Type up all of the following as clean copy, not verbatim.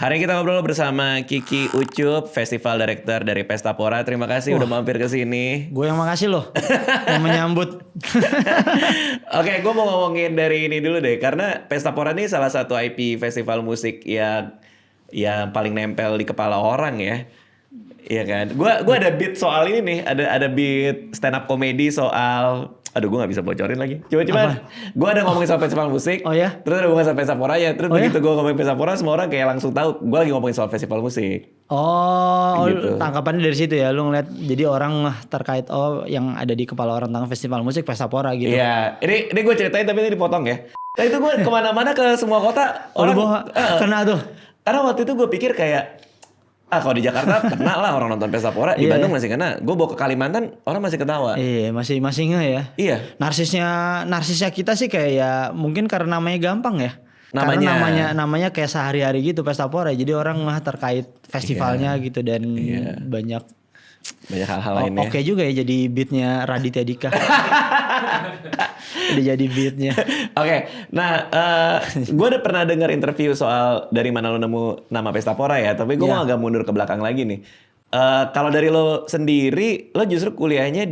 Hari ini kita ngobrol bersama Kiki Ucup, Festival Director dari Pestapora. Terima kasih udah mampir ke sini. Gue yang makasih loh yang menyambut. Oke, gue mau ngomongin dari ini dulu deh, karena Pestapora ini salah satu IP festival musik yang paling nempel di kepala orang ya. Iya kan? Gue ada beat soal ini nih, ada beat stand up comedy soal, aduh gue nggak bisa bocorin lagi. Coba gue ada ngomongin soal festival musik. Oh ya? Terus ada ngomongin soal Pestapora ya. Terus begitu gue ngomongin Pestapora, semua orang kayak langsung tahu gue lagi ngomongin soal festival musik. Oh, Gitu. tangkapannya dari situ ya. Lu ngeliat jadi orang terkait yang ada di kepala orang tentang festival musik Pestapora gitu. Iya, ini gue ceritain tapi ini dipotong ya. Nah itu gue kemana-mana ke semua kota Oh, lu orang bawa kena tuh. karena waktu itu gue pikir kayak kalau di Jakarta kena lah orang nonton Pestapora, di Iya. Bandung masih kena. Gue bawa ke Kalimantan orang masih ketawa. Iya, masih nggak ya. Iya. Narsisnya kita sih kayak ya mungkin karena namanya gampang ya. Namanya. Karena namanya kayak sehari-hari gitu Pestapora. Jadi orang terkait festivalnya gitu dan banyak hal-hal lainnya. Oke juga ya jadi beatnya Raditya Dika. Udah jadi beatnya. Oke, nah gue udah pernah dengar interview soal dari mana lo nemu nama Pestapora ya, tapi gue mau agak mundur ke belakang lagi nih. Kalau dari lo sendiri, lo justru kuliahnya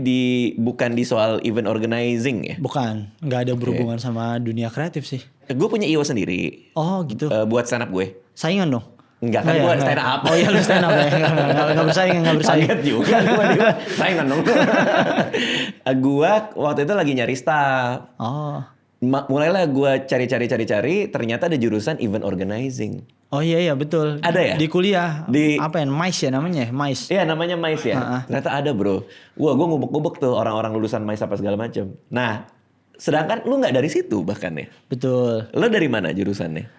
bukan di soal event organizing ya? Bukan, nggak ada berhubungan sama dunia kreatif sih. Gue punya IO sendiri Oh gitu. buat stand up gue. Saingan dong? Enggak kan gue stand up. Oh iya lu stand up ya? Nggak bersaing. Kaget juga tiba-tiba saingan dong. Gue waktu itu lagi nyari staff. Oh. Mulailah gue cari, ternyata ada jurusan event organizing. Oh iya betul. Ada ya? Di kuliah. Di- Apa ya? MICE ya namanya? MICE. Iya namanya MICE ya. Ternyata ada bro. Wah gue ngubek-ngubek tuh orang-orang lulusan MICE apa segala macam. Nah, sedangkan lu nggak dari situ bahkan ya. Betul. Lu dari mana jurusannya?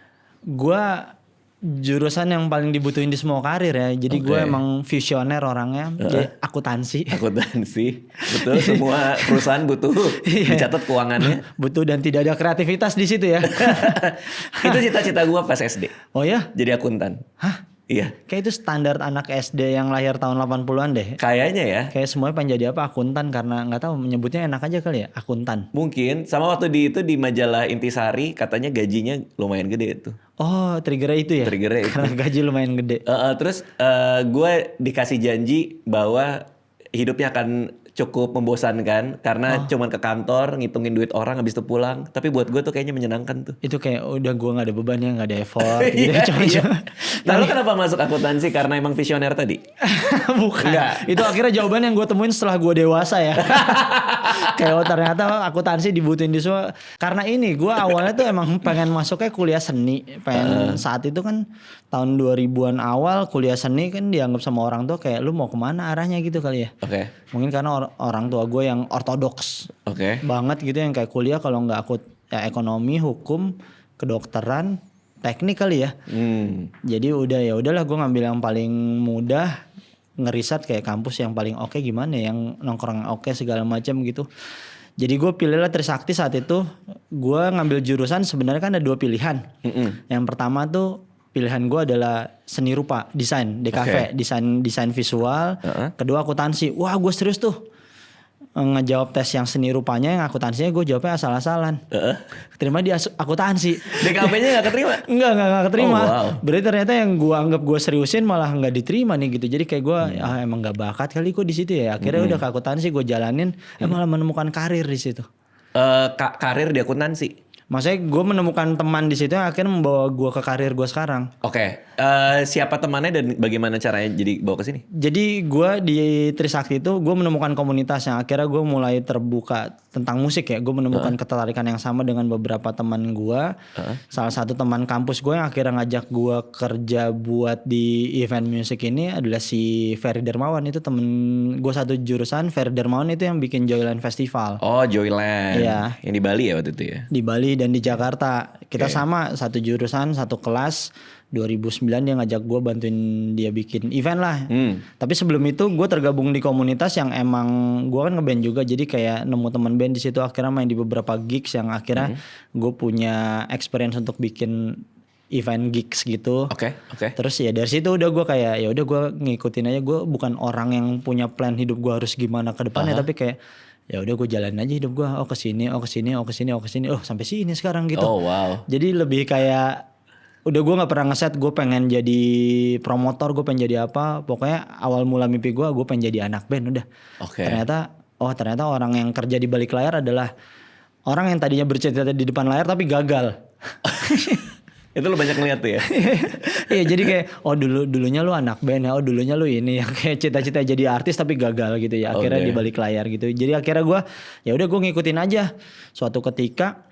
Gua jurusan yang paling dibutuhin di semua karir ya. Jadi gue emang visioner orangnya. Jadi akuntansi. Akuntansi. Betul, semua perusahaan butuh dicatat keuangannya. Butuh dan tidak ada kreativitas di situ ya. Itu cita-cita gue pas SD. Oh ya? Jadi akuntan. Hah? Iya. Kayak itu standar anak SD yang lahir tahun 80-an deh. Kayaknya ya. Kayak semuanya pengen jadi apa? Akuntan karena nggak tahu menyebutnya enak aja kali ya, akuntan. Mungkin. Sama waktu di majalah Intisari katanya gajinya lumayan gede tuh. Oh, triggernya itu ya? Triggernya itu. Karena gaji lumayan gede. Terus gue dikasih janji bahwa hidupnya akan cukup membosankan karena cuman ke kantor ngitungin duit orang habis itu pulang. Tapi buat gue tuh kayaknya menyenangkan tuh. Itu kayak udah gue nggak ada beban ya, nggak ada effort. gitu. Cuma. Nah lu kenapa masuk akuntansi? Karena emang visioner tadi? Bukan. Enggak. Itu akhirnya jawaban yang gue temuin setelah gue dewasa ya. Kayak ternyata akuntansi dibutuhin di semua. Karena ini gue awalnya tuh emang pengen masuknya kuliah seni. Pengen saat itu kan tahun 2000-an awal kuliah seni kan dianggap sama orang tuh kayak lu mau kemana arahnya gitu kali ya. Oke. Mungkin karena orang tua gue yang ortodoks Oke. banget gitu yang kayak kuliah kalau nggak ya ekonomi, hukum, kedokteran, teknik kali ya. Jadi udahlah gue ngambil yang paling mudah, ngeriset kayak kampus yang paling oke gimana yang nongkrong oke segala macam gitu. Jadi gue pilihlah Trisakti saat itu. Gue ngambil jurusan sebenarnya kan ada 2 pilihan. Yang pertama tuh pilihan gue adalah seni rupa, desain, DKV, desain visual. Kedua akuntansi. Wah gue serius tuh ngejawab tes yang seni rupanya, yang akuntansinya gue jawabnya asal-asalan. Keterima di akuntansi. DKP-nya gak keterima? Enggak keterima. Oh, wow. Berarti ternyata yang gue anggap gue seriusin malah nggak diterima nih gitu. Jadi kayak gue emang nggak bakat kali kok di situ ya. Akhirnya udah ke akuntansi gue jalanin, malah menemukan karir di situ. Karir di akuntansi? Maksudnya gue menemukan teman di situ yang akhirnya membawa gue ke karir gue sekarang. Oke. Siapa temannya dan bagaimana caranya jadi bawa ke sini? Jadi gue di Trisakti itu gue menemukan komunitas yang akhirnya gue mulai terbuka tentang musik ya. Gue menemukan ketertarikan yang sama dengan beberapa teman gue. Salah satu teman kampus gue yang akhirnya ngajak gue kerja buat di event musik ini adalah si Ferry Dermawan. Itu temen gue satu jurusan. Ferry Dermawan itu yang bikin Joyland Festival. Oh Joyland. Iya. Yang di Bali ya waktu itu ya? Di Bali dan di Jakarta. Kita sama satu jurusan, satu kelas. 2009 dia ngajak gue bantuin dia bikin event lah. Tapi sebelum itu gue tergabung di komunitas yang emang gue kan ngeband juga. Jadi kayak nemu teman band di situ, akhirnya main di beberapa gigs yang akhirnya gue punya experience untuk bikin event gigs gitu. Oke. Terus ya dari situ udah gue kayak ya udah gue ngikutin aja. Gue bukan orang yang punya plan hidup gue harus gimana ke depannya, tapi kayak ya udah gue jalanin aja hidup gue. Oh sampai sini sekarang gitu. Oh wow. Jadi lebih kayak udah gue nggak pernah ngeset gue pengen jadi promotor, gue pengen jadi apa. Pokoknya awal mula mimpi gue pengen jadi anak band udah. Oke. Ternyata orang yang kerja di balik layar adalah orang yang tadinya bercita-cita di depan layar tapi gagal. Itu lo banyak ngeliat tuh ya. Iya, jadi kayak dulunya lu anak band ya, dulunya lu ini yang kayak cita-cita jadi artis tapi gagal gitu ya. Akhirnya di balik layar gitu. Jadi akhirnya gue ya udah gue ngikutin aja. Suatu ketika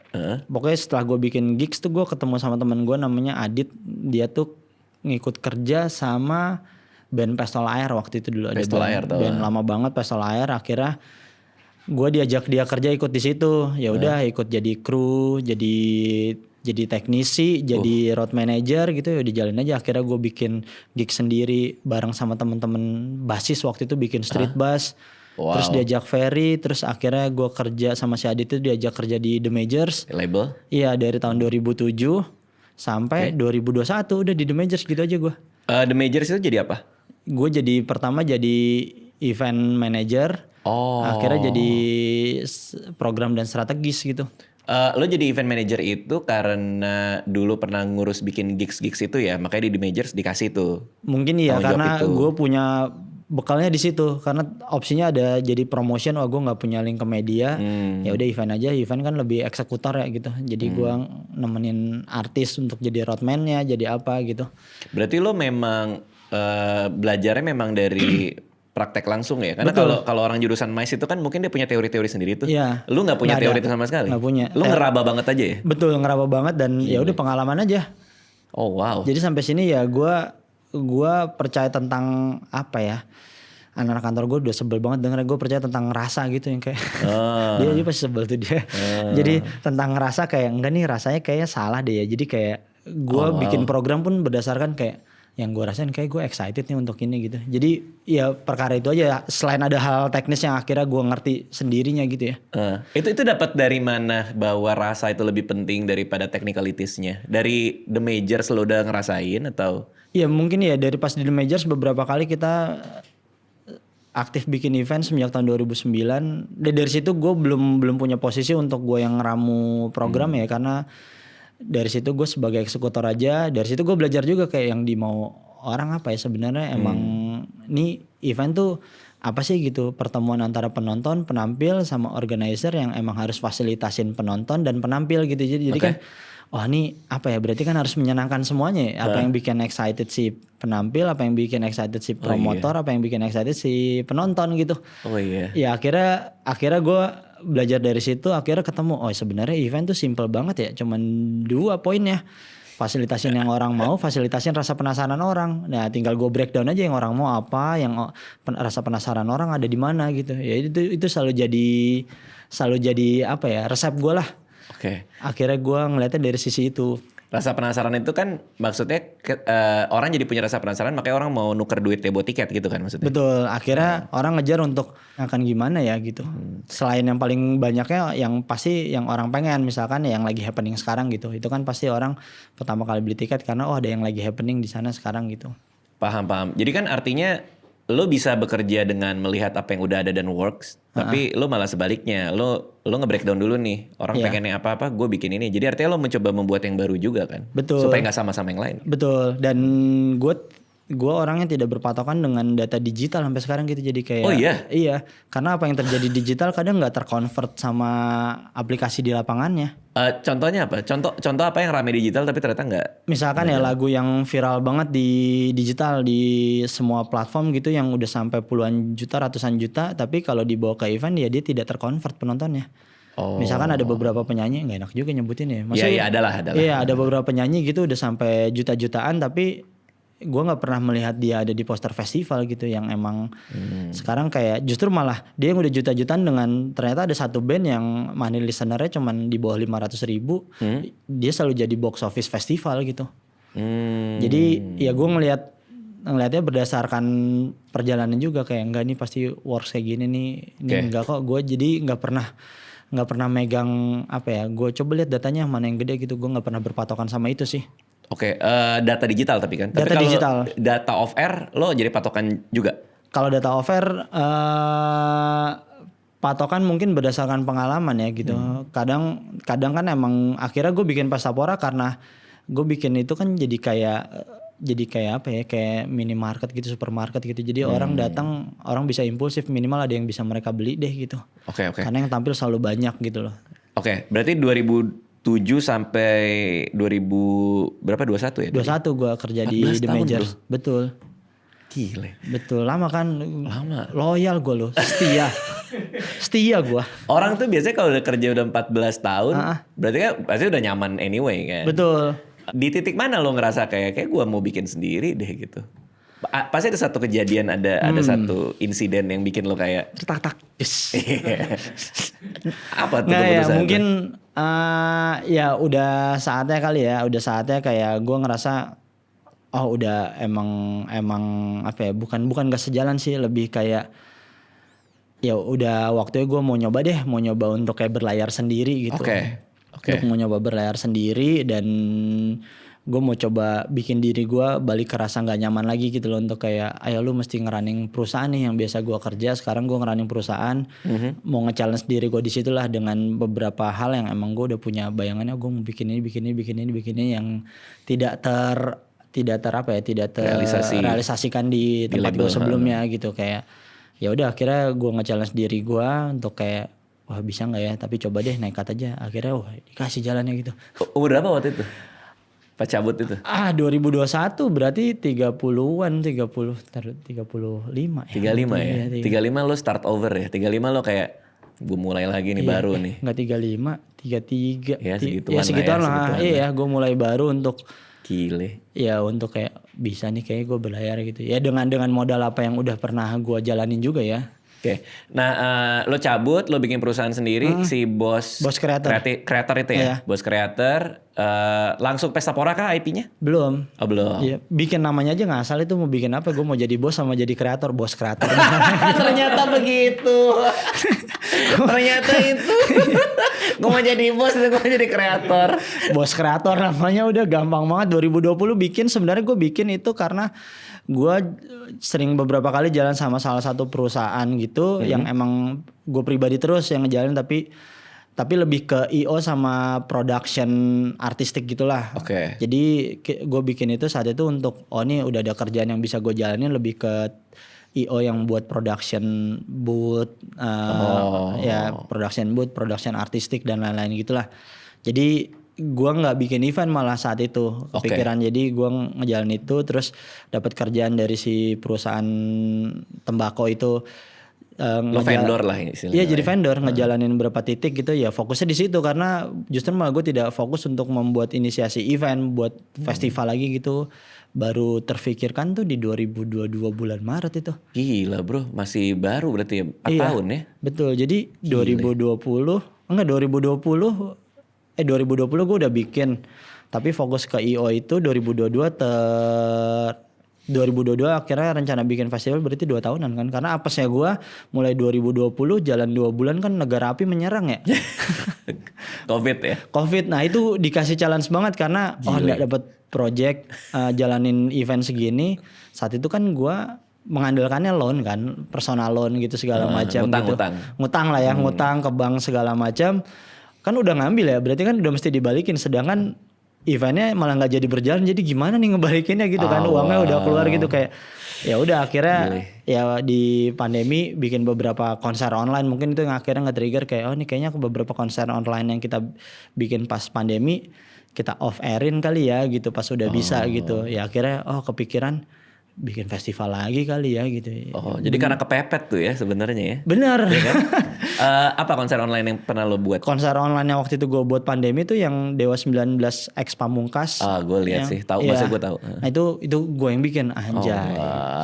pokoknya setelah gue bikin gigs tuh gue ketemu sama teman gue namanya Adit. Dia tuh ngikut kerja sama band Pestol Air waktu itu dulu. Pestol Air tuh. Band lama banget Pestol Air. Akhirnya gue diajak dia kerja ikut di situ. Ya udah ikut jadi kru, jadi teknisi, jadi road manager gitu ya dijalin aja. Akhirnya gue bikin gig sendiri bareng sama temen-temen basis waktu itu bikin street bass. Wow. Terus diajak Ferry, terus akhirnya gue kerja sama si Adit itu diajak kerja di The Majors. Label? Iya dari tahun 2007 sampai 2021 udah di The Majors gitu aja gue. The Majors itu jadi apa? Gue pertama jadi event manager. Akhirnya jadi program dan strategis gitu. Lo jadi event manager itu karena dulu pernah ngurus bikin gigs-gigs itu ya, makanya di The Majors dikasih tuh. Mungkin iya karena gue punya bekalnya di situ karena opsinya ada jadi promotion. Gue nggak punya link ke media, ya udah event aja. Event kan lebih eksekutor ya gitu. Jadi gue nemenin artis untuk jadi roadman-nya, jadi apa gitu. Berarti lo memang belajarnya memang dari praktek langsung ya, karena kalau orang jurusan MICE itu kan mungkin dia punya teori-teori sendiri tuh. Iya. Lu nggak punya teori itu sama sekali. Nggak punya. Lu ngeraba banget aja ya. Betul, ngeraba banget dan ya udah pengalaman aja. Oh wow. Jadi sampai sini ya gue percaya tentang apa ya, anak-anak kantor gue udah sebel banget dengerin gue percaya tentang rasa gitu yang kayak dia pasti sebel tuh dia. Jadi tentang rasa kayak enggak nih rasanya kayaknya salah deh ya. Jadi kayak gue bikin program pun berdasarkan kayak yang gue rasain kayak gue excited nih untuk ini gitu. Jadi ya perkara itu aja. Selain ada hal teknis yang akhirnya gue ngerti sendirinya gitu ya. Itu dapat dari mana bahwa rasa itu lebih penting daripada technicalitiesnya? Dari The Majors lo udah ngerasain atau? Iya mungkin ya dari pas di The Majors beberapa kali kita aktif bikin event semenjak tahun 2009. Dan dari situ gue belum punya posisi untuk gue yang ngeramu program ya, karena dari situ gue sebagai eksekutor aja. Dari situ gue belajar juga kayak yang dimau orang apa ya sebenarnya emang nih event tuh apa sih gitu, pertemuan antara penonton, penampil sama organizer yang emang harus fasilitasin penonton dan penampil gitu. Jadi kan ini apa ya, berarti kan harus menyenangkan semuanya ya. Apa yang bikin excited si penampil, apa yang bikin excited si promotor, apa yang bikin excited si penonton gitu. Ya akhirnya gue belajar dari situ, akhirnya ketemu sebenarnya event tuh simple banget ya, cuman 2 poinnya. Fasilitasin yang orang mau, fasilitasin rasa penasaran orang. Nah, tinggal gue breakdown aja yang orang mau apa, yang rasa penasaran orang ada di mana gitu. Ya itu selalu jadi apa ya, resep gue lah. Akhirnya gue ngeliatnya dari sisi itu. Rasa penasaran itu kan maksudnya orang jadi punya rasa penasaran, makanya orang mau nuker duit buat tiket gitu kan maksudnya. Betul, akhirnya orang ngejar untuk akan gimana ya gitu. Selain yang paling banyaknya yang pasti yang orang pengen, misalkan yang lagi happening sekarang gitu. Itu kan pasti orang pertama kali beli tiket karena ada yang lagi happening di sana sekarang gitu. Paham. Jadi kan artinya lo bisa bekerja dengan melihat apa yang udah ada dan works, tapi lo malah sebaliknya, lo nge-breakdown dulu nih, orang pengennya apa-apa, gue bikin ini. Jadi artinya lo mencoba membuat yang baru juga kan, supaya nggak sama-sama yang lain. Betul, dan gue orangnya tidak berpatokan dengan data digital sampai sekarang gitu. Jadi kayak iya, karena apa yang terjadi digital kadang nggak terconvert sama aplikasi di lapangannya. Contohnya apa? Contoh apa yang rame digital tapi ternyata nggak? Misalkan ya lagu yang viral banget di digital di semua platform gitu yang udah sampai puluhan juta, ratusan juta, tapi kalau dibawa ke event ya dia tidak terconvert penontonnya. Misalkan ada beberapa penyanyi, nggak enak juga nyebutin ya. Iya adalah. Iya ada beberapa penyanyi gitu udah sampai juta-jutaan tapi gue nggak pernah melihat dia ada di poster festival gitu yang emang sekarang kayak justru malah dia yang udah juta-jutaan dengan ternyata ada satu band yang money listenernya cuman di bawah 500.000, dia selalu jadi box office festival gitu. Jadi ya gue ngelihatnya berdasarkan perjalanan juga kayak enggak nih pasti works kayak gini nih, enggak kok. Gue jadi nggak pernah megang apa ya, gue coba lihat datanya mana yang gede gitu, gue nggak pernah berpatokan sama itu sih. Data digital tapi kan. Data tapi digital. Data off air lo jadi patokan juga. Kalau data off air patokan mungkin berdasarkan pengalaman ya gitu. Kadang kan emang akhirnya gue bikin Pestapora karena gue bikin itu kan jadi kayak apa ya, kayak minimarket gitu, supermarket gitu. Jadi orang datang, orang bisa impulsif, minimal ada yang bisa mereka beli deh gitu. Oke. Karena yang tampil selalu banyak gitu loh. Oke, berarti 2007 sampai 2000 berapa 21 ya? 21 gue kerja di 14 The tahun, Majors. bro. Betul. Gile. Betul, lama kan? Lama. Loyal gue loh, setia gue. Orang tuh biasanya kalau udah kerja udah 14 tahun, berarti kan pasti udah nyaman anyway kan. Betul. Di titik mana lo ngerasa kayak gue mau bikin sendiri deh gitu? Pasti ada satu kejadian, ada satu insiden yang bikin lo kayak Tak. Yes. apa tuh Nggak ya, keputusan? mungkin ya udah saatnya kali ya, udah saatnya kayak gue ngerasa udah emang apa ya, bukan gak sejalan sih, lebih kayak ya udah waktunya gue mau nyoba untuk kayak berlayar sendiri gitu. Oke. Untuk mau nyoba berlayar sendiri, dan gue mau coba bikin diri gue balik ke rasa gak nyaman lagi gitu loh, untuk kayak ayo lu mesti ngerunning perusahaan nih yang biasa gue kerja, sekarang gue ngerunning perusahaan. Mau nge-challenge diri gue di situlah dengan beberapa hal yang emang gue udah punya bayangannya, gue mau bikin ini yang tidak realisasikan di tempat gue sebelumnya gitu. Kayak ya udah, akhirnya gue nge-challenge diri gue untuk kayak wah bisa nggak ya, tapi coba deh nekat aja. Akhirnya dikasih jalannya gitu. Umur berapa waktu itu pas cabut itu? 2021 berarti 35 ya. 35 ya. 35 lo start over ya. 35 lo kayak gue mulai lagi nih baru nih. Enggak 35, 33. Ya segituan segituan lah. Iya, gue mulai baru untuk gile. Ya untuk kayak bisa nih kayak gue berlayar gitu. Ya dengan modal apa yang udah pernah gue jalanin juga ya. Oke. Nah, lo cabut, lo bikin perusahaan sendiri, si bos kreator itu ya. Iya. Bos kreator langsung Pestapora kah IP-nya? Belum. Oh, belum. Iya, bikin namanya aja ngasal itu, mau bikin apa? Gue mau jadi bos sama jadi kreator, bos kreator. Ternyata begitu. Ternyata itu. Gue mau jadi bos, gue mau jadi kreator. Bos kreator namanya udah gampang banget. 2020 bikin, sebenarnya gue bikin itu karena gue sering beberapa kali jalan sama salah satu perusahaan gitu, yang emang gue pribadi terus yang ngejalanin, tapi lebih ke IO sama production artistik gitulah. Oke. Jadi gue bikin itu saat itu untuk ini udah ada kerjaan yang bisa gue jalanin, lebih ke IO yang buat production booth, ya production booth, production artistik dan lain-lain gitulah. Jadi gue nggak bikin event malah saat itu kepikiran. Jadi gue ngejalan itu, terus dapat kerjaan dari si perusahaan tembakau itu. Lo vendor lah istilahnya. Iya, jadi vendor, ngejalanin beberapa titik gitu ya. Fokusnya di situ karena justru malah gue tidak fokus untuk membuat inisiasi event buat festival lagi gitu. Baru terfikirkan tuh di 2022 bulan Maret itu. Gila bro, masih baru berarti ya, 4 tahun ya. Betul, jadi 2020 gue udah bikin, tapi fokus ke IO itu 2022 akhirnya rencana bikin festival berarti 2 tahunan kan, karena apesnya gue mulai 2020 jalan 2 bulan kan negara api menyerang ya. Covid, nah itu dikasih challenge banget karena nggak dapet project, jalanin event segini. Saat itu kan gue mengandalkannya loan kan, personal loan gitu segala macam gitu. Ngutang lah ya, ngutang ke bank segala macam. Kan udah ngambil ya, berarti kan udah mesti dibalikin, sedangkan eventnya malah nggak jadi berjalan. Jadi gimana nih ngebalikinnya gitu kan, uangnya udah keluar gitu. Kayak ya udah akhirnya ya di pandemi bikin beberapa konser online, mungkin itu yang akhirnya nge-trigger kayak ini kayaknya beberapa konser online yang kita bikin pas pandemi kita off airin kali ya gitu pas udah bisa gitu. Ya akhirnya kepikiran bikin festival lagi kali ya gitu. Jadi karena kepepet tuh ya sebenarnya ya. Bener. Ya kan? Apa konser online yang pernah lo buat? Konser online yang waktu itu gue buat pandemi tuh yang Dewa 19 X Pamungkas. Gue lihat sih, tahu masa gue tahu. Nah itu gue yang bikin, anjay.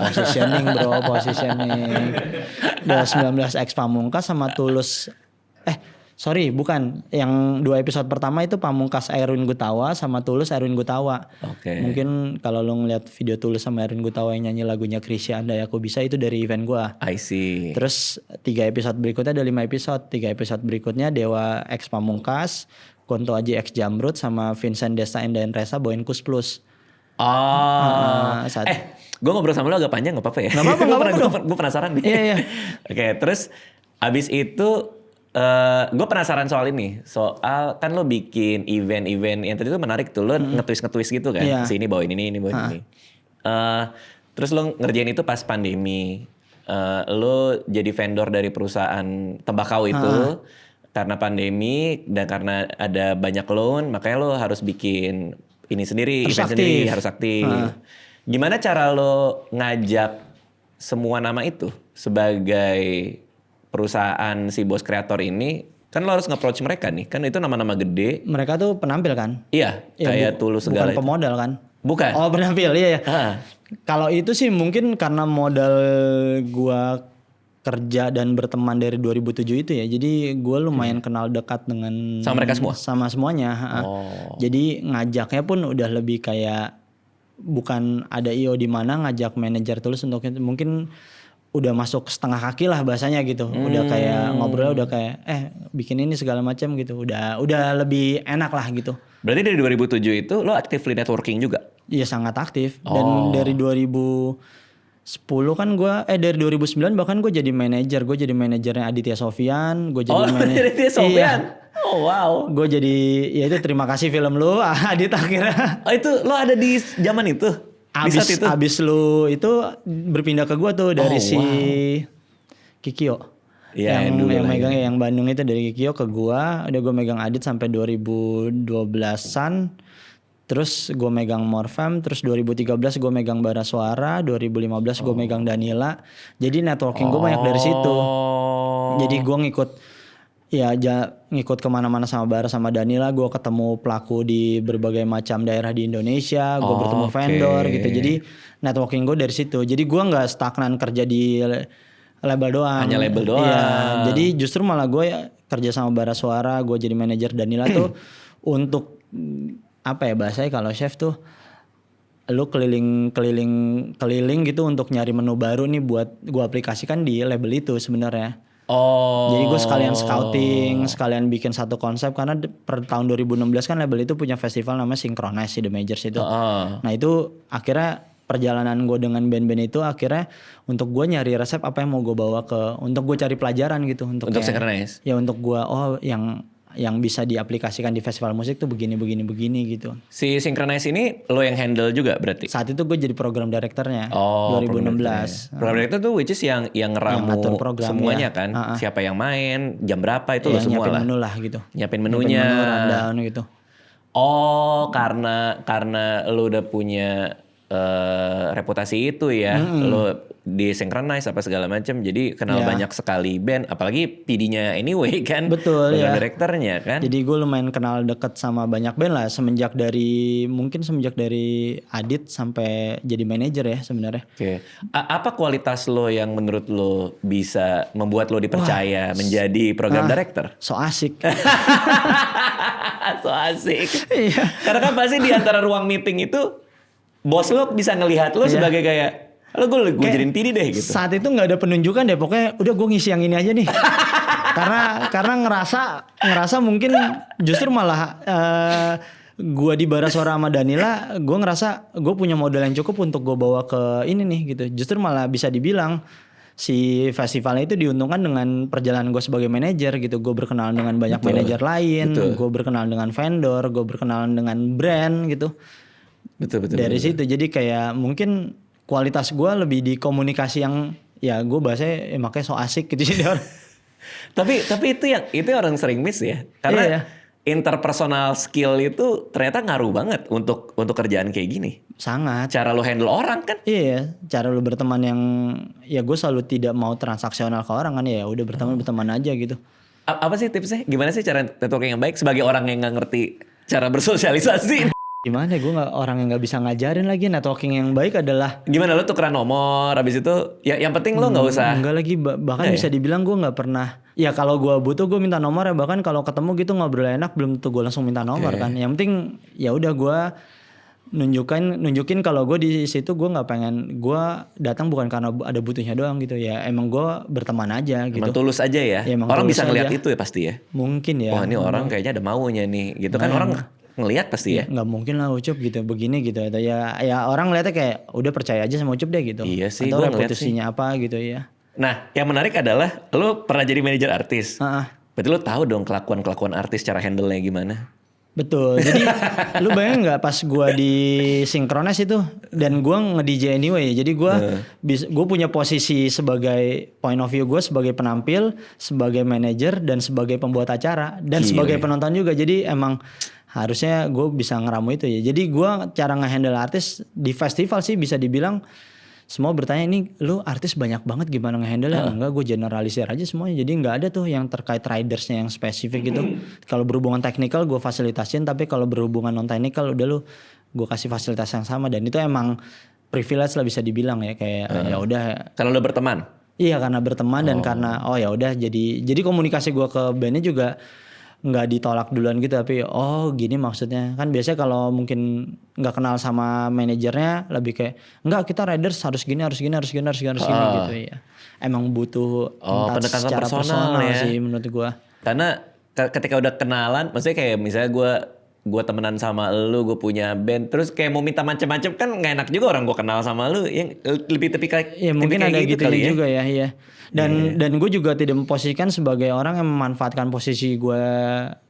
Positioning bro, positioning. Dewa 19 X Pamungkas sama Tulus. Sorry, bukan. Yang 2 episode pertama itu Pamungkas Erwin Gutawa sama Tulus Erwin Gutawa. Mungkin kalau lo ngeliat video Tulus sama Erwin Gutawa yang nyanyi lagunya Krisya Andai Aku Bisa itu dari event gua. I see. Terus 3 episode berikutnya ada 5 episode. 3 episode berikutnya Dewa X Pamungkas, Kunto Aji X Jamrut sama Vincent Desta dan Resa Boin Kus Plus. Gue ngobrol sama lo agak panjang, gak apa-apa ya? Gak apa-apa. Gue penasaran nih. Iya. Oke, terus abis itu gue penasaran soal ini. Soal kan lo bikin event-event yang tadi tuh menarik tuh. Lo nge-twist gitu kan. Iya. Sini bawain ini bawain ini. Terus lo ngerjain itu pas pandemi. Lo jadi vendor dari perusahaan tembakau itu. Karena pandemi dan karena ada banyak loan. Makanya lo harus bikin ini sendiri. Harus event aktif. sendiri. Harus aktif. Gimana cara lo ngajak semua nama itu sebagai perusahaan si bos kreator ini, kan lo harus nge-approach mereka nih, kan itu nama-nama gede. Mereka tuh penampil kan? Iya, Ya, kayak Tulus segala bukan pemodal kan? Bukan. Oh penampil, iya ya. Ah. Kalau itu sih mungkin karena modal gua kerja dan berteman dari 2007 itu ya. Jadi gua lumayan kenal dekat dengan Sama mereka semua? Sama semuanya. Jadi ngajaknya pun udah lebih kayak bukan ada IO di mana ngajak manajer Tulus untuk itu. Mungkin udah masuk setengah kaki lah bahasanya gitu. Udah kayak ngobrol udah kayak bikin ini segala macam gitu. Udah lebih enak lah gitu. Berarti dari 2007 itu lo actively networking juga? Iya sangat aktif. Dan dari 2010 kan dari 2009 bahkan gue jadi manajer. Gue jadi manajernya Aditya Sofyan. Gue jadi Aditya Sofyan? Iya. Oh wow. Gue jadi ya itu terima kasih film lu Adit akhirnya. Oh itu lo ada di zaman itu? Abis lu itu berpindah ke gua tuh dari Kikyo. Iya, yang dulu megang yang Bandung itu dari Kikyo ke gua. Udah gua megang Adit sampai 2012-an. Terus gua megang Morfem. Terus 2013 gua megang Bara Suara. 2015 gua megang Danila. Jadi networking gua banyak dari situ. Jadi gua ngikut kemana-mana sama Bara sama Danila. Gue ketemu pelaku di berbagai macam daerah di Indonesia. Gue bertemu vendor gitu. Jadi networking gue dari situ. Jadi gue nggak stagnan kerja di label doang. Hanya label doang. Iya. Jadi justru malah gue kerja sama Bara Suara. Gue jadi manajer Danila tuh untuk apa ya bahasanya kalau chef tuh lu keliling gitu untuk nyari menu baru nih buat gue aplikasikan di label itu sebenarnya. Jadi gue sekalian scouting, sekalian bikin satu konsep karena per tahun 2016 kan label itu punya festival namanya Synchronize The Majors itu. Nah itu akhirnya perjalanan gue dengan band-band itu akhirnya untuk gue nyari resep apa yang mau gue bawa untuk gue cari pelajaran gitu untuk Synchronize. Ya untuk gue yang bisa diaplikasikan di festival musik tuh begini gitu. Si Synchronize ini lo yang handle juga berarti? Saat itu gue jadi program directornya 2016. Program director tuh which is yang ngeramu program, semuanya ya. kan? Siapa yang main, jam berapa itu lo semua lah. Nyiapin menu lah gitu. Nyiapin menunya. Nyiapin menu, rundown gitu. Karena lo udah punya reputasi itu ya, lo di Synchronize apa segala macam, jadi kenal banyak sekali band, apalagi PD-nya anyway kan, betul ya, direkturnya kan. Jadi gue lumayan kenal deket sama banyak band lah, semenjak dari Adit sampai jadi manajer ya sebenarnya. Oke. Apa kualitas lo yang menurut lo bisa membuat lo dipercaya menjadi program director? So asik. So asik. Iya. Karena kan pasti di antara ruang meeting itu bos lo bisa ngelihat lo sebagai kayak lo gue jadiin PD deh gitu. Saat itu nggak ada penunjukan deh, pokoknya udah gue ngisi yang ini aja nih. karena ngerasa mungkin justru malah gue di Bara Suara sama Danila, gue ngerasa gue punya modal yang cukup untuk gue bawa ke ini nih gitu. Justru malah bisa dibilang si festivalnya itu diuntungkan dengan perjalanan gue sebagai manajer gitu. Gue berkenalan dengan banyak manajer lain, gue berkenalan dengan vendor, gue berkenalan dengan brand gitu. Betul. Dari situ jadi kayak mungkin kualitas gue lebih di komunikasi yang ya gue bahasanya makanya so asik gitu sih. tapi itu orang sering miss ya, karena interpersonal skill itu ternyata ngaruh banget untuk kerjaan kayak gini. Sangat. Cara lo handle orang kan? Iya, cara lo berteman yang ya gue selalu tidak mau transaksional ke orang kan, ya udah berteman aja gitu. Apa sih tipsnya? Gimana sih cara networking yang baik sebagai orang yang nggak ngerti cara bersosialisasi? Gimana gue orang yang nggak bisa ngajarin lagi. Networking yang baik adalah gimana lo tukeran nomor abis itu ya yang penting lo nggak usah enggak lagi bahkan bisa dibilang gue nggak pernah ya kalau gue butuh gue minta nomor ya, bahkan kalau ketemu gitu ngobrol enak belum tentu gue langsung minta nomor kan. Yang penting ya udah gue nunjukin kalau gue di situ gue nggak pengen, gue datang bukan karena ada butuhnya doang gitu ya, emang gue berteman aja gitu. Emang tulus aja ya, orang bisa ngeliat itu ya pasti ya. Mungkin ya. Wah ini orang kayaknya ada maunya nih gitu kan, orang ngelihat pasti ya. Nggak mungkin lah Ucup gitu begini gitu ya orang ngeliatnya kayak udah percaya aja sama Ucup deh gitu. Iya sih, atau reputasinya apa gitu ya. Nah yang menarik adalah lo pernah jadi manajer artis. Berarti lo tahu dong kelakuan artis cara handle-nya gimana? Betul. Jadi lu bayangin nggak pas gua di Synchronize itu dan gua nge-DJ anyway. Jadi gua punya posisi sebagai point of view gua sebagai penampil, sebagai manajer dan sebagai pembuat acara dan sebagai penonton juga. Jadi emang harusnya gue bisa ngeramu itu ya. Jadi gua cara nge-handle artis di festival sih bisa dibilang semua bertanya ini lu artis banyak banget gimana nge-handle ya? Enggak, gue generalisir aja semuanya. Jadi nggak ada tuh yang terkait ridersnya yang spesifik gitu. Kalau berhubungan teknikal gue fasilitasin, tapi kalau berhubungan non teknikal udah lu gue kasih fasilitas yang sama dan itu emang privilege lah bisa dibilang ya kayak ya udah. Karena lo berteman. Iya karena berteman dan karena ya udah jadi komunikasi gue ke bandnya juga nggak ditolak duluan gitu tapi gini maksudnya kan biasanya kalau mungkin nggak kenal sama manajernya lebih kayak nggak kita riders harus gini gitu ya emang butuh pendekatan secara personal ya. sih menurut gua karena ketika udah kenalan maksudnya kayak misalnya gue temenan sama lu, gue punya band, terus kayak mau minta macam-macam kan nggak enak juga orang gue kenal sama lu, yang lebih tipikal. Ya mungkin ada gitu kali juga ya, iya. Dan gue juga tidak memposisikan sebagai orang yang memanfaatkan posisi gue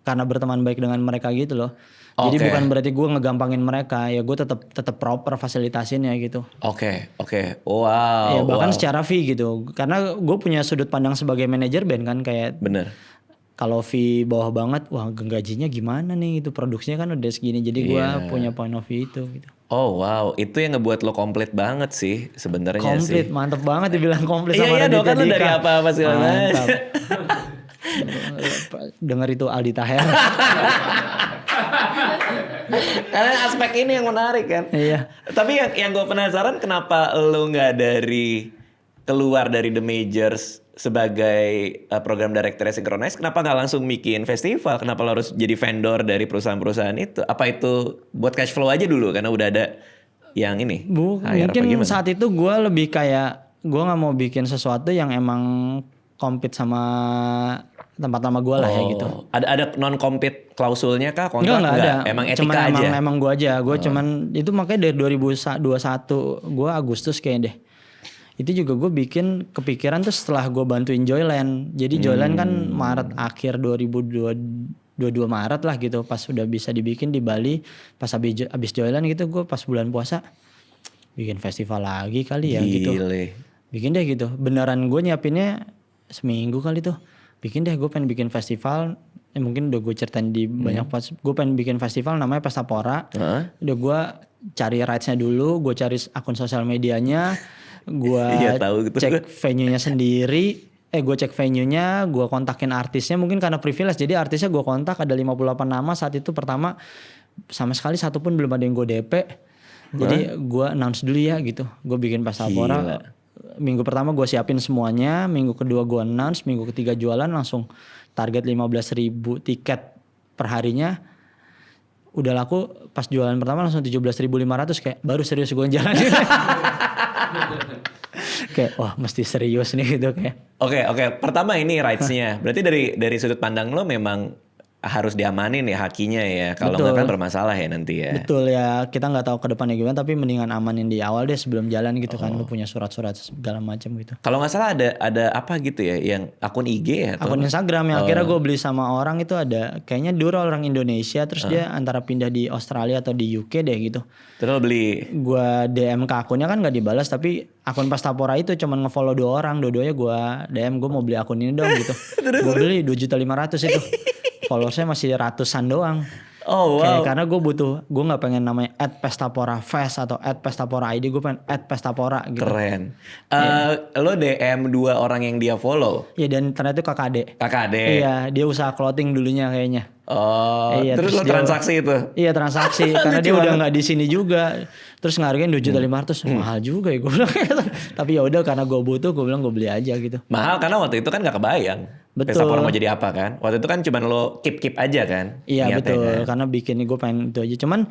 karena berteman baik dengan mereka gitu loh. Jadi bukan berarti gue ngegampangin mereka, ya gue tetap proper fasilitasin ya gitu. Oke. Wow. Ya bahkan secara fee gitu, karena gue punya sudut pandang sebagai manajer band kan kayak. Bener. Kalau fee bawah banget, wah gajinya gimana nih itu produksinya kan udah segini, jadi gue punya point of view itu gitu. Oh wow, itu yang ngebuat lo komplit banget sih sebenarnya sih. Komplit, mantep banget dibilang komplit sama Iya dong kan lo dari apa sih mantap. Dengar itu Aldi Taher. Karena aspek ini yang menarik kan. Iya. Tapi yang gue penasaran kenapa lo nggak keluar dari The Majors sebagai program director Synchronize, kenapa nggak langsung bikin festival? Kenapa lo harus jadi vendor dari perusahaan-perusahaan itu? Apa itu buat cash flow aja dulu karena udah ada yang ini? Mungkin saat itu gue lebih kayak gue nggak mau bikin sesuatu yang emang compete sama tempat lama gue lah ya gitu. Ada non compete klausulnya kah? Kontrak nggak ada. Emang etika aja. Emang gue aja. Gue cuman itu makanya dari 2021 gue Agustus kayaknya deh. Itu juga gue bikin kepikiran tuh setelah gue bantuin Joyland. Jadi Joyland kan Maret akhir 2022 Maret lah gitu. Pas udah bisa dibikin di Bali. Pas abis Joyland gitu gue pas bulan puasa. Bikin festival lagi kali ya gitu. Bikin deh gitu. Beneran gue nyiapinnya seminggu kali tuh. Bikin deh gue pengen bikin festival. Mungkin udah gue ceritain di banyak pas. Gue pengen bikin festival namanya Pesta Pora. Udah gue cari rights-nya dulu. Gue cari akun sosial medianya. Gue cek venue-nya sendiri. Gue cek venue-nya, gue kontakin artisnya. Mungkin karena privilege, jadi artisnya gue kontak ada 58 nama saat itu. Pertama sama sekali satu pun belum ada yang gue DP. Jadi gue announce dulu ya gitu. Gue bikin Pesta Pora. Minggu pertama gue siapin semuanya. Minggu kedua gue announce. Minggu ketiga jualan langsung target 15.000 tiket per harinya. Udah laku pas jualan pertama langsung 17.500 kayak baru serius gue jalan. Kayak wah mesti serius nih gitu kayak. Oke. Pertama ini rights-nya. Berarti dari sudut pandang lo memang harus diamanin ya hakinya ya. Kalau nggak kan bermasalah ya nanti ya. Betul ya, kita nggak tahu ke depannya gimana, tapi mendingan amanin di awal deh sebelum jalan gitu kan. Lu punya surat-surat segala macam gitu. Kalau nggak salah ada apa gitu ya, yang akun IG ya? Akun Instagram yang akhirnya gue beli sama orang itu ada, kayaknya Dura orang Indonesia, terus dia antara pindah di Australia atau di UK deh gitu. Terus lo beli? Gue DM ke akunnya kan nggak dibalas, tapi akun Pesta Pora itu cuman ngefollow 2 orang, dua-duanya gue DM, gue mau beli akun ini dong gitu. Gue beli 2.500.000 itu. Followersnya masih ratusan doang. Oh wow. Karena gue nggak pengen namanya @pestapora_fest atau @pestapora_id, gue pengen @pestapora gitu. Keren. Lo DM 2 orang yang dia follow? Iya, dan ternyata itu KKD. Iya, dia usaha clothing dulunya kayaknya. Iya, terus lo transaksi itu? Iya, transaksi. Karena dia udah nggak di sini juga. Terus ngargain 2.500.000, mahal juga ya gue bilang. Tapi ya udah karena gue butuh, gue bilang gue beli aja gitu. Mahal karena waktu itu kan nggak kebayang. Betul. Pesta Pora mau jadi apa kan? Waktu itu kan cuma lo keep aja kan? Iya betul, kan? Karena bikin gue pengen itu aja. Cuman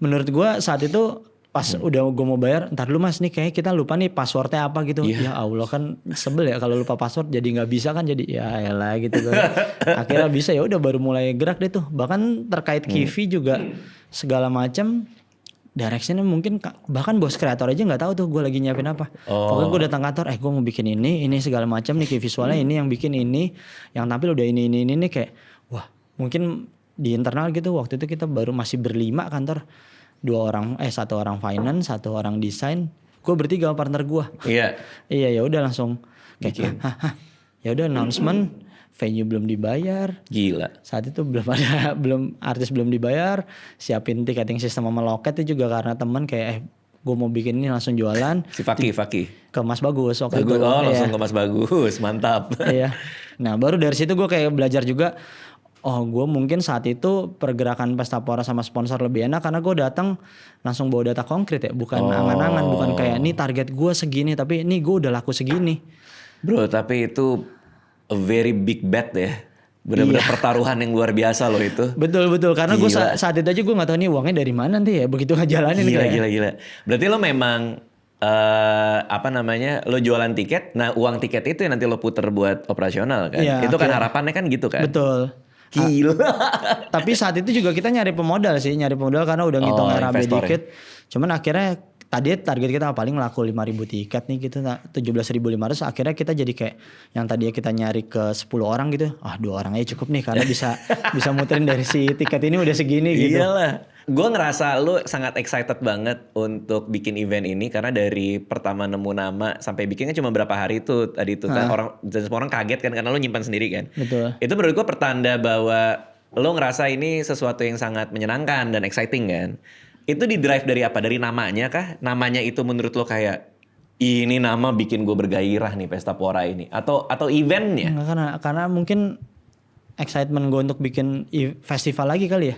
menurut gue saat itu pas udah gue mau bayar, ntar dulu mas nih kayak kita lupa nih passwordnya apa gitu. Ya Allah kan sebel ya kalau lupa password jadi nggak bisa kan, jadi ya elah gitu. Akhirnya bisa, ya udah baru mulai gerak deh tuh. Bahkan terkait Kivi juga segala macam directionnya mungkin bahkan bos kreator aja nggak tahu tuh gue lagi nyiapin apa. Pokoknya gue datang kantor, gue mau bikin ini segala macam nih, kayak visualnya ini yang bikin ini, yang tampil udah ini kayak wah mungkin di internal gitu waktu itu kita baru masih berlima kantor, satu orang finance, satu orang desain, gue bertiga sama partner gue. Iya ya udah langsung kayak ya udah announcement. Venue belum dibayar. Gila. Saat itu artis belum dibayar. Siapin ticketing system sama loket itu juga karena temen kayak gue mau bikin ini langsung jualan. Si Faki. Ke Mas Bagus waktu itu. Langsung ke Mas Bagus, mantap. Iya. Nah baru dari situ gue kayak belajar juga. Oh gue mungkin saat itu pergerakan Pestapora sama sponsor lebih enak karena gue datang langsung bawa data konkret ya. Bukan angan-angan, bukan kayak ini target gue segini tapi ini gue udah laku segini. Bro tapi itu a very big bet ya. Benar-benar pertaruhan yang luar biasa loh itu. Betul karena gue saat itu aja gue nggak tahu nih uangnya dari mana nanti ya begitu ngejalanin. Gila. Berarti lo memang lo jualan tiket. Nah uang tiket itu yang nanti lo puter buat operasional kan. Ya, itu kan harapannya kan gitu kan. Betul. Gila. Tapi saat itu juga kita nyari pemodal karena udah ngitung RAB dikit. Cuman akhirnya tadi target kita paling laku 5.000 tiket nih gitu, 17.500. Akhirnya kita jadi kayak yang tadi kita nyari ke 10 orang gitu. 2 orang aja cukup nih karena bisa muterin dari si tiket ini udah segini gitu. Iyalah. Gue ngerasa lu sangat excited banget untuk bikin event ini karena dari pertama nemu nama sampai bikinnya cuma berapa hari itu tadi itu kan semua orang kaget kan karena lu nyimpan sendiri kan. Betul. Itu menurut gue pertanda bahwa lu ngerasa ini sesuatu yang sangat menyenangkan dan exciting kan. Itu di drive dari apa? Dari namanya kah? Namanya itu menurut lo kayak ini nama bikin gue bergairah nih Pestapora ini atau eventnya? Enggak, karena mungkin excitement gue untuk bikin festival lagi kali ya.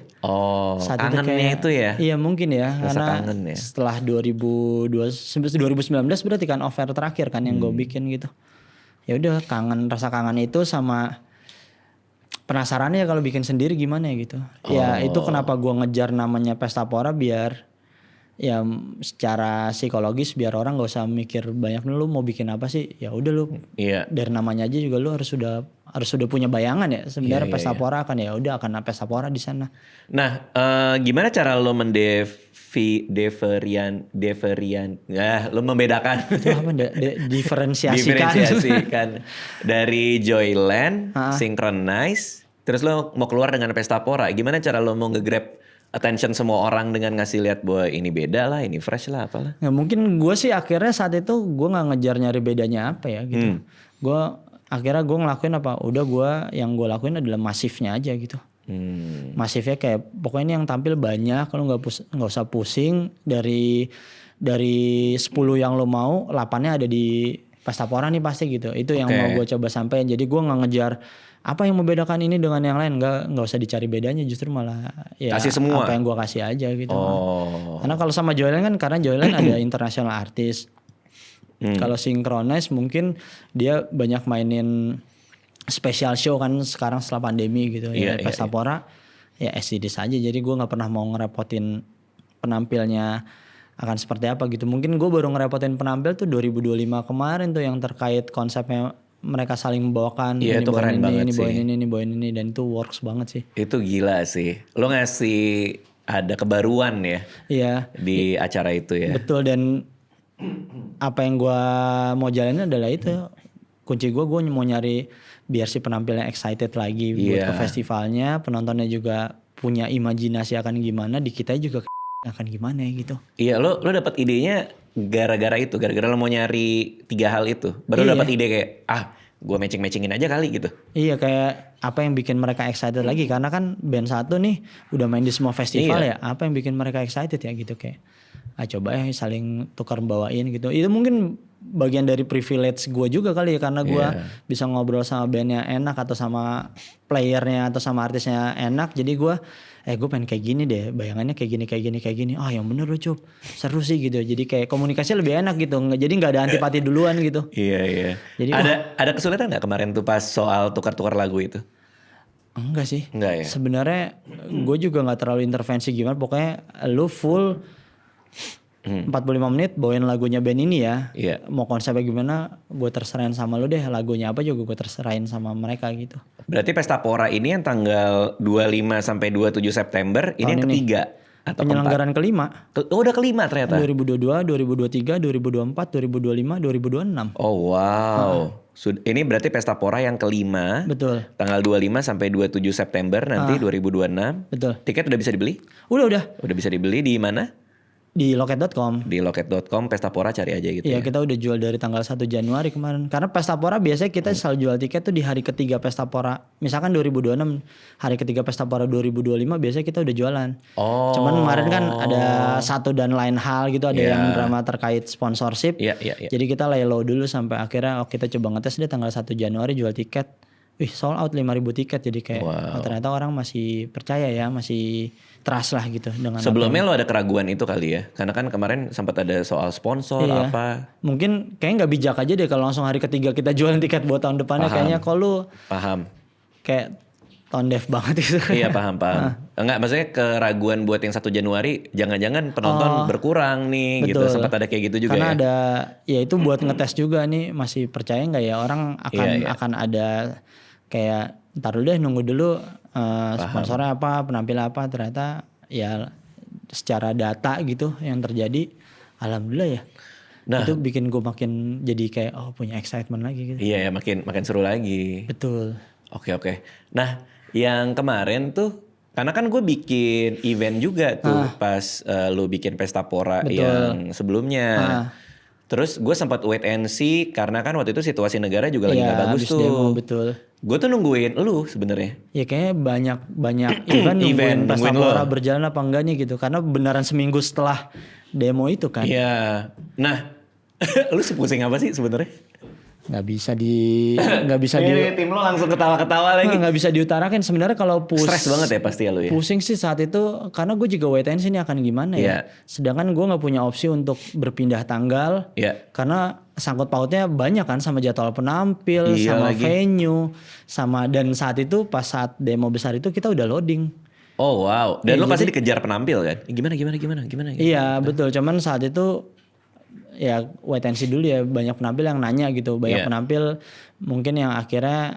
Saat kangennya itu ya? Iya mungkin ya. Rasa karena kangen ya? Setelah 2019 berarti kan offer terakhir kan yang gue bikin gitu. Ya udah rasa kangen itu sama penasarannya kalau bikin sendiri gimana ya gitu. Ya itu kenapa gue ngejar namanya Pestapora biar ya secara psikologis biar orang gak usah mikir banyak lu mau bikin apa sih. Ya udah lu dari namanya aja juga lu harus sudah punya bayangan ya sebenarnya Pestapora akan akan Pestapora di sana. Nah, gimana cara lo lo membedakan diferensiasikan dari Joyland, Synchronize, terus lo mau keluar dengan Pestapora. Gimana cara lo mau nge-grab attention semua orang dengan ngasih lihat bahwa ini beda lah, ini fresh lah, apalah. Ya mungkin gue sih akhirnya saat itu gue nggak ngejar nyari bedanya apa ya gitu. Akhirnya gue ngelakuin apa? Udah yang gue lakuin adalah masifnya aja gitu. Masifnya kayak pokoknya ini yang tampil banyak, kalau nggak usah pusing dari 10 yang lo mau 8-nya ada di Pestapora nih pasti gitu. Itu yang mau gue coba sampein. Jadi gue nggak ngejar apa yang membedakan ini dengan yang lain, nggak usah dicari bedanya, justru malah ya kasih semua. Apa yang gue kasih aja gitu. Karena kalau sama Joyland kan karena Joyland ada international artis. Kalau Synchronize mungkin dia banyak mainin special show kan sekarang setelah pandemi gitu. Pestapora ya SDD saja. Jadi gue nggak pernah mau ngerepotin penampilnya akan seperti apa gitu. Mungkin gue baru ngerepotin penampil tuh 2025 kemarin tuh yang terkait konsepnya mereka saling membawakan. Iya itu keren banget sih. Ini bawain ini dan itu works banget sih. Itu gila sih. Lo ngasih ada kebaruan ya. Iya. Di acara itu ya. Betul dan apa yang gue mau jalanin adalah itu. Kunci gue mau nyari biar si penampilnya excited lagi buat ke festivalnya. Penontonnya juga punya imajinasi akan gimana. Di kita juga akan gimana ya gitu. Iya lo dapat idenya gara-gara lo mau nyari 3 hal itu baru dapat ide kayak gue matchingin aja kali gitu. Iya kayak apa yang bikin mereka excited lagi karena kan band satu nih udah main di semua festival ya, apa yang bikin mereka excited ya gitu kayak coba ya saling tukar bawain gitu. Itu mungkin bagian dari privilege gue juga kali ya karena gue bisa ngobrol sama bandnya enak atau sama playernya atau sama artisnya enak, jadi gue pengen kayak gini deh, bayangannya kayak gini. Yang bener loh Cup, seru sih gitu. Jadi kayak komunikasinya lebih enak gitu. Jadi nggak ada antipati duluan gitu. Iya. Jadi ada kesulitan nggak kemarin tuh pas soal tukar-tukar lagu itu? Enggak sih. Enggak ya. Sebenarnya gue juga nggak terlalu intervensi gimana. Pokoknya lu full 45 menit bawain lagunya band ini ya. Mau konsepnya gimana gue terserahin sama lu deh. Lagunya apa juga gue terserahin sama mereka gitu. Berarti Pestapora ini yang tanggal 25 sampai 27 September ini yang ketiga Atau Penyelenggaraan kelima. udah kelima ternyata. 2022, 2023, 2024, 2025, 2026. Oh wow. Ini berarti Pesta Pora yang kelima. Betul. Tanggal 25 sampai 27 September nanti 2026. Betul. Tiket udah bisa dibeli? Udah. Udah bisa dibeli di mana? Di loket.com. Di loket.com Pesta Pora cari aja gitu Iya, ya. kita udah jual dari tanggal 1 Januari kemarin. Karena Pesta Pora biasanya kita selalu jual tiket tuh di hari ketiga Pesta Pora. Misalkan 2026, hari ketiga Pesta Pora 2025 biasanya kita udah jualan. Oh. Cuman kemarin kan ada satu dan lain hal gitu, ada yang drama terkait sponsorship. Iya. Jadi kita lay low dulu sampai akhirnya kita coba ngetes deh tanggal 1 Januari jual tiket. Wih, sold out 5.000 tiket. Jadi kayak oh, ternyata orang masih percaya ya, masih trust lah gitu dengan Sebelumnya lo ada keraguan itu kali ya? Karena kan kemarin sempat ada soal sponsor apa. Mungkin kayaknya nggak bijak aja deh kalau langsung hari ketiga kita jualan tiket buat tahun depannya. Kayaknya kalau Paham. kayak tone deaf banget gitu. Iya paham. Enggak, maksudnya keraguan buat yang 1 Januari jangan-jangan penonton berkurang nih gitu. Sempat ada kayak gitu juga. Karena ya? ada ya itu buat ngetes juga nih, masih percaya nggak ya orang akan ada kayak ntar dulu deh, nunggu dulu sponsornya apa, penampilan apa. Ternyata ya secara data gitu yang terjadi, alhamdulillah ya. Nah, itu bikin gue makin jadi kayak punya excitement lagi gitu. Iya ya, makin seru lagi. Betul. Oke. Nah, yang kemarin tuh karena kan gue bikin event juga tuh pas lu bikin Pesta Pora yang sebelumnya. Terus gue sempat wait and see karena kan waktu itu situasi negara juga lagi gak bagus tuh. Demo, betul. Gue tuh nungguin lu sebenarnya. Ya kayaknya banyak event nungguin Pesta Pora berjalan apa enggak nih gitu. Karena beneran seminggu setelah demo itu kan. Iya. Nah, lu sepusing apa sih sebenarnya? Nggak bisa di tim lo langsung ketawa-ketawa lagi. Nggak bisa diutarakan sebenarnya kalau stres banget ya pasti ya lu ya. Pusing sih saat itu karena gue juga wait and see ini akan gimana ya. Sedangkan gue nggak punya opsi untuk berpindah tanggal. Karena sangkut pautnya banyak kan sama jadwal penampil, sama venue, sama dan saat itu pas saat demo besar itu kita udah loading. Oh wow. Dan lo pasti dikejar penampil kan? Gimana? Iya betul. Cuman saat itu ya wait and see dulu ya, banyak penampil yang nanya gitu, banyak penampil mungkin yang akhirnya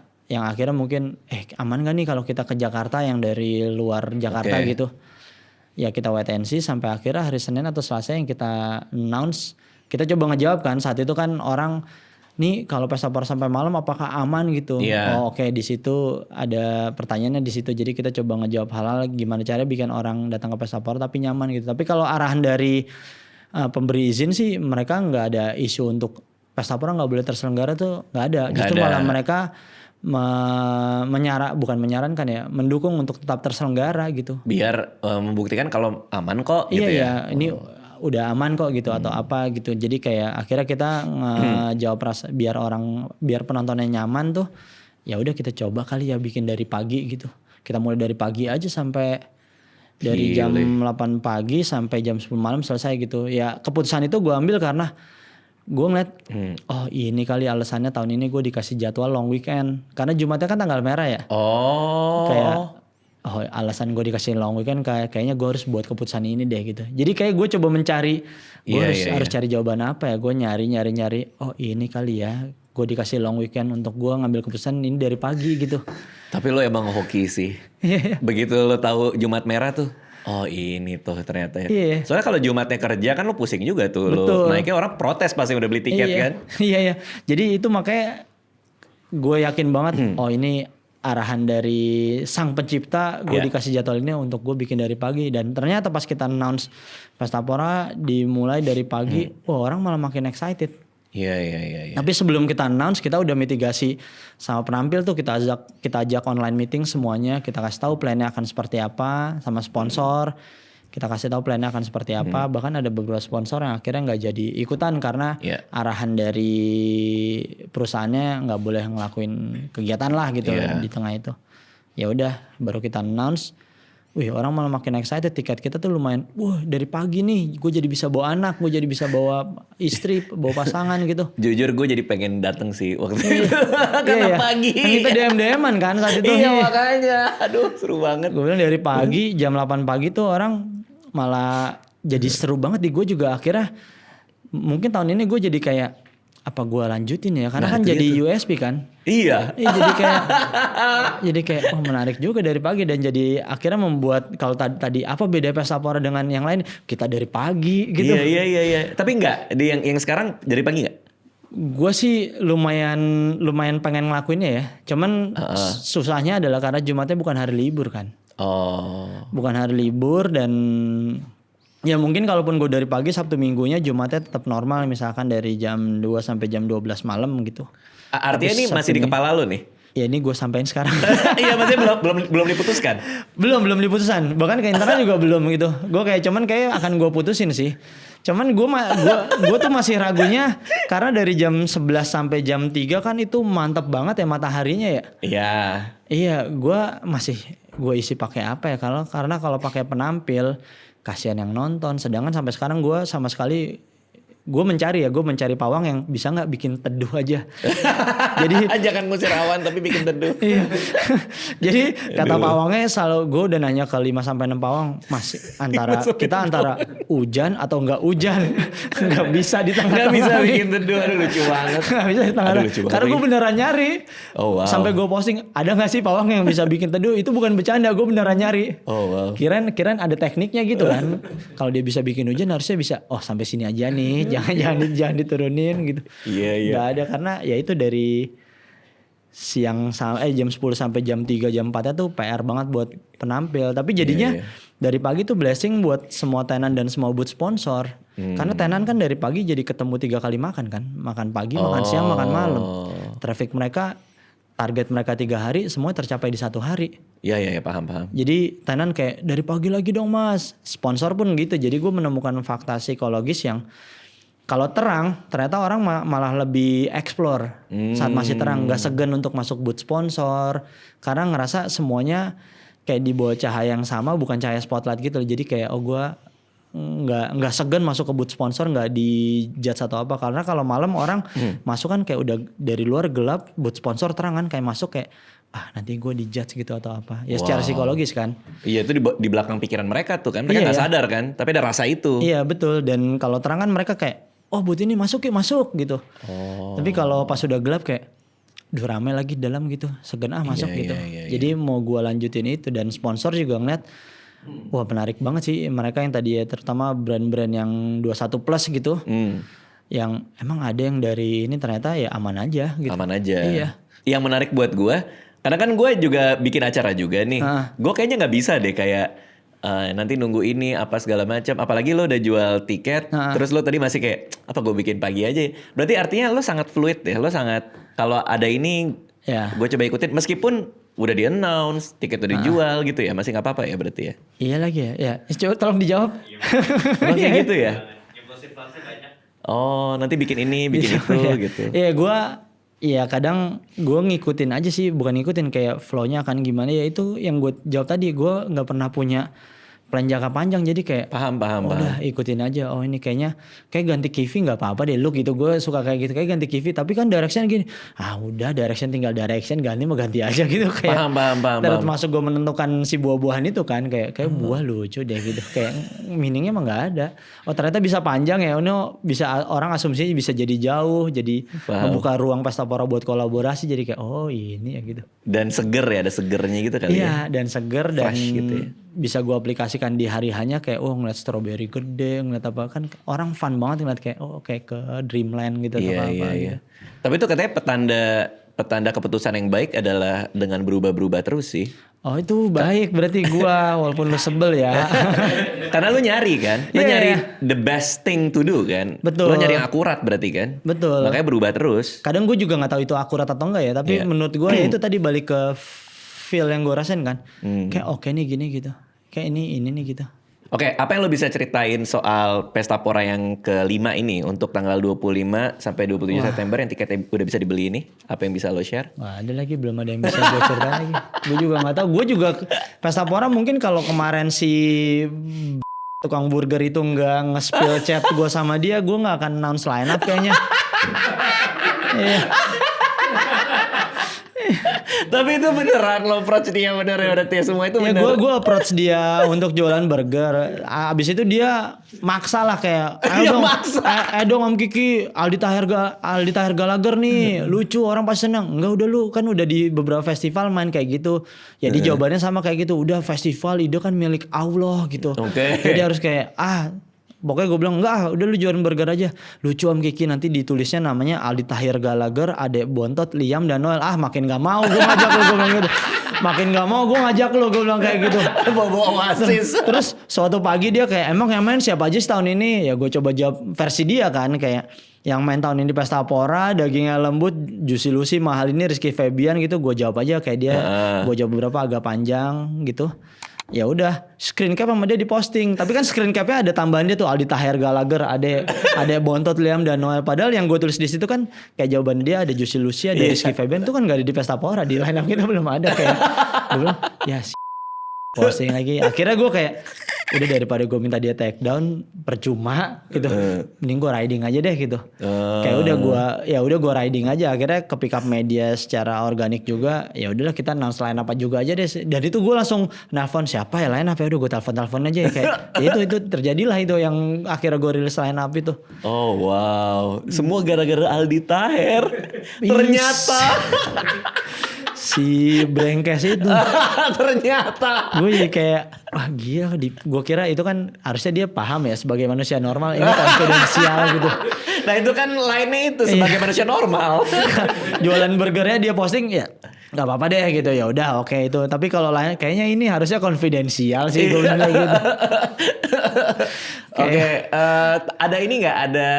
mungkin aman gak nih kalau kita ke Jakarta yang dari luar Jakarta gitu. Ya kita wait and see sampai akhirnya hari Senin atau Selasa yang kita announce, kita coba ngejawab kan saat itu kan orang nih kalau Pesta Pora sampai malam apakah aman gitu. Oke, di situ ada pertanyaannya di situ. Jadi kita coba ngejawab hal-hal gimana cara bikin orang datang ke Pesta Pora tapi nyaman gitu. Tapi kalau arahan dari pemberi izin sih mereka nggak ada isu untuk Pesta Pora nggak boleh terselenggara tuh nggak ada. Justru malah mereka bukan menyarankan ya, mendukung untuk tetap terselenggara gitu. Biar membuktikan kalau aman kok gitu ya. Iya, ini udah aman kok gitu atau apa gitu. Jadi kayak akhirnya kita ngejawab biar penontonnya nyaman tuh. Ya udah kita coba kali ya bikin dari pagi gitu. Kita mulai dari pagi aja sampai dari jam 8 pagi sampai jam 10 malam selesai gitu. Ya keputusan itu gue ambil karena gue ngeliat ini kali alasannya tahun ini gue dikasih jadwal long weekend. Karena Jumatnya kan tanggal merah ya. Kayak alasan gue dikasih long weekend kayaknya gue harus buat keputusan ini deh gitu. Jadi kayak gue coba mencari harus cari jawaban apa ya. Gue nyari ini kali ya gue dikasih long weekend untuk gue ngambil keputusan ini dari pagi gitu. Tapi lo emang hoki sih. Begitu lo tahu Jumat merah tuh, ini tuh ternyata ya. Soalnya kalau Jumatnya kerja kan lo pusing juga tuh. Lo naiknya orang protes pasti udah beli tiket kan. Iya. Jadi itu makanya gue yakin banget ini arahan dari sang pencipta. Gue dikasih jadwal ini untuk gue bikin dari pagi. Dan ternyata pas kita announce Pesta Pora dimulai dari pagi, orang malah makin excited. Iya. Tapi sebelum kita announce kita udah mitigasi sama penampil tuh, kita ajak online meeting semuanya, kita kasih tahu plannya akan seperti apa sama sponsor, kita kasih tahu plannya akan seperti apa. Bahkan ada beberapa sponsor yang akhirnya nggak jadi ikutan karena arahan dari perusahaannya nggak boleh ngelakuin kegiatan lah gitu di tengah itu. Ya udah baru kita announce. Wih, orang malah makin excited. Tiket kita tuh lumayan. Wah, dari pagi nih gue jadi bisa bawa anak, gue jadi bisa bawa istri, bawa pasangan gitu. Jujur gue jadi pengen dateng sih waktu itu. Karena pagi. Kan kita DM-an kan saat itu. Iya makanya. Aduh seru banget. Gue bilang dari pagi jam 8 pagi tuh orang malah jadi seru banget. Gue juga akhirnya mungkin tahun ini gue jadi kayak apa gue lanjutin ya karena Nah, kan itu jadi dia tuh. USP kan. Iya. Jadi kayak oh menarik juga dari pagi dan jadi akhirnya membuat kalau tadi apa beda pesta pora dengan yang lain kita dari pagi gitu. Iya. Tapi enggak di yang sekarang dari pagi enggak? Gue sih lumayan pengen ngelakuinnya ya. Cuman susahnya adalah karena Jumatnya bukan hari libur kan. Oh. Bukan hari libur dan ya mungkin kalaupun gue dari pagi Sabtu Minggunya Jumatnya tetap normal misalkan dari jam 2 sampai jam 12 malam gitu. Artinya ini masih di kepala lu nih? Ya ini gue sampein sekarang. Iya maksudnya belum diputuskan. belum diputusan. Bahkan ke internal juga belum gitu. Gue kayak cuman kayak akan gue putusin sih. Cuman gue tuh masih ragunya karena dari jam 11 sampai jam 3 kan itu mantep banget ya mataharinya ya. Iya. Iya, gue isi pakai apa ya karena kalau pakai penampil kasihan yang nonton. Sedangkan sampai sekarang gue sama sekali gue mencari pawang yang bisa nggak bikin teduh aja. Jadi jangan ngusir awan tapi bikin teduh. Iya. Jadi kata pawangnya selalu gue udah nanya ke 5 sampai 6 pawang masih antara hujan atau enggak hujan. Enggak bisa di tengah-tengah. Enggak bisa bikin teduh. Aduh lucu banget. Enggak bisa di tengah. Karena gue beneran nyari. Oh wow. Sampai gue posting ada enggak sih pawang yang bisa bikin teduh? Itu bukan bercanda, gue beneran nyari. Oh wow. Kirain ada tekniknya gitu kan. Kalau dia bisa bikin hujan harusnya bisa sampai sini aja nih. Jangan diturunin gitu. Iya. Gak ada karena ya itu dari siang jam 10 sampai jam 3 jam 4 tuh PR banget buat penampil. Tapi jadinya dari pagi tuh blessing buat semua tenan dan semua booth sponsor. Karena tenan kan dari pagi jadi ketemu 3 kali makan kan. Makan pagi, makan siang, makan malam. Traffic mereka target mereka 3 hari semua tercapai di 1 hari. Iya paham. Jadi tenan kayak dari pagi lagi dong mas. Sponsor pun gitu. Jadi gue menemukan fakta psikologis yang kalau terang ternyata orang malah lebih explore saat masih terang, nggak segan untuk masuk booth sponsor karena ngerasa semuanya kayak di bawah cahaya yang sama bukan cahaya spotlight gitu. Jadi kayak gue nggak segan masuk ke booth sponsor, nggak dijudge atau apa karena kalau malam orang masuk kan kayak udah dari luar gelap, booth sponsor terang kan kayak masuk kayak nanti gue dijudge gitu atau apa ya secara psikologis kan. Iya itu di belakang pikiran mereka tuh kan mereka nggak sadar kan tapi ada rasa itu. Iya betul dan kalau terang kan mereka kayak booth ini masuk gitu. Tapi kalau pas udah gelap kayak duh rame lagi dalam gitu. Segan masuk gitu. Jadi mau gua lanjutin itu dan sponsor juga ngeliat wah menarik banget sih mereka yang tadi ya terutama brand-brand yang 21 plus gitu. Yang emang ada yang dari ini ternyata ya aman aja gitu. Aman aja. Iya. Yang menarik buat gua karena kan gue juga bikin acara juga nih. Gue kayaknya nggak bisa deh kayak nanti nunggu ini apa segala macam. Apalagi lo udah jual tiket, terus lo tadi masih kayak apa gue bikin pagi aja. Berarti artinya lo sangat fluid deh. Lo sangat kalau ada ini, gue coba ikutin. Meskipun udah di announce, tiket udah dijual gitu ya, masih nggak apa-apa ya berarti ya. Iya lagi ya. Coba tolong dijawab. Emang kayak gitu ya. Oh nanti bikin ini, bikin itu gitu. Iya kadang gue ngikutin aja sih, bukan ngikutin kayak flow-nya akan gimana ya itu yang gue jawab tadi. Gue nggak pernah punya plan jangka panjang jadi kayak paham. Udah ikutin aja. Ini kayak ganti Kivi nggak apa-apa deh look gitu. Gue suka kayak gitu kayak ganti Kivi tapi kan direction gini. Udah direction tinggal direction ganti mau ganti aja gitu kayak. Paham. Termasuk gue menentukan si buah-buahan itu kan kayak buah lucu deh gitu kayak meaningnya emang nggak ada. Ternyata bisa panjang ya. Bisa orang asumsinya bisa jadi jauh jadi membuka ruang pesta pora buat kolaborasi jadi kayak ini ya gitu. Dan seger ya ada segernya gitu kali ya. Iya dan seger dan gitu ya. Bisa gue aplikasikan di hari hanya kayak ngeliat strawberry gede ngeliat apa kan orang fun banget ngeliat kayak kayak ke Dreamland gitu atau apa gitu. Tapi itu katanya petanda keputusan yang baik adalah dengan berubah-berubah terus sih. Itu baik berarti gue walaupun lu sebel ya. Karena lu nyari kan, lu nyari the best thing to do kan. Betul. Lu nyari yang akurat berarti kan. Betul. Makanya berubah terus. Kadang gue juga nggak tahu itu akurat atau enggak ya, tapi menurut gue ya itu tadi balik ke feel yang gue rasain kan. Kayak oke nih gini gitu. Kayak ini nih gitu. Oke, apa yang lo bisa ceritain soal Pesta Pora yang kelima ini untuk tanggal 25 sampai 27 September yang tiketnya udah bisa dibeli ini? Apa yang bisa lo share? Ada lagi, belum ada yang bisa gue ceritain lagi. Gue juga nggak tahu. Gue juga Pesta Pora mungkin kalau kemarin si tukang burger itu nggak nge-spill chat gue sama dia, gue nggak akan announce line up kayaknya. Tapi itu beneran lo approach dia bener ya berarti ya, semua itu Ya bener. gue approach dia untuk jualan burger. Abis itu dia maksa lah kayak, Dia ayo dong, maksa. dong Om Kiki, Aldi Tahir Gallagher nih, lucu orang pasti seneng. Enggak, udah lu kan udah di beberapa festival main kayak gitu. Jadi jawabannya sama kayak gitu, udah festival ide kan milik Allah gitu. Oke. Jadi harus kayak pokoknya gue bilang enggak, udah lu jualan burger aja. Lucu Om Kiki, nanti ditulisnya namanya Aldi Tahir Gallagher, Adek Bontot, Liam dan Noel. Makin gak mau gue ngajak lu, gue bilang gitu. Makin gak mau gue ngajak lu, gue bilang kayak gitu. Bawa Oasis. Terus suatu pagi dia kayak, emang yang main siapa aja setahun ini? Ya gue coba jawab versi dia kan, kayak yang main tahun ini di Pesta Pora, dagingnya lembut, Juicy Lucy, mahal ini Rizky Febian gitu. Gue jawab aja kayak dia, gue jawab beberapa agak panjang gitu. Ya udah, screen cap sama dia diposting. Tapi kan screen capnya ada tambahan dia tuh, Aldi Tahir Gallagher, ada Bontot, Liam dan Noel. Padahal yang gue tulis di situ kan kayak jawaban dia ada Juicy Lucy, ada Rizky Febian, itu kan gak ada di Pesta Pora, di line up kita belum ada kayak. Gue bilang, ya posting lagi. Akhirnya gue kayak udah daripada gue minta dia take down percuma gitu. Mending gue riding aja deh gitu. Kayak udah gue riding aja. Akhirnya ke pick up media secara organik juga. Ya udahlah kita announce line up juga aja deh. Dan itu gue langsung nelfon siapa ya line up, ya udah gue telepon aja ya kayak itu terjadilah itu yang akhirnya gue rilis line up itu. Oh wow, semua gara-gara Aldi Tahir. Ternyata. Si Brengkes itu. Ternyata. Gue jadi kayak wah gila, gue kira itu kan harusnya dia paham ya sebagai manusia normal, ini konfidensial gitu. Nah itu kan lainnya itu sebagai manusia normal. Jualan burgernya dia posting ya nggak apa-apa deh gitu, ya udah oke itu. Tapi kalau lain kayaknya ini harusnya konfidensial sih gue bilang kayak gitu. Oke, ada ini nggak, ada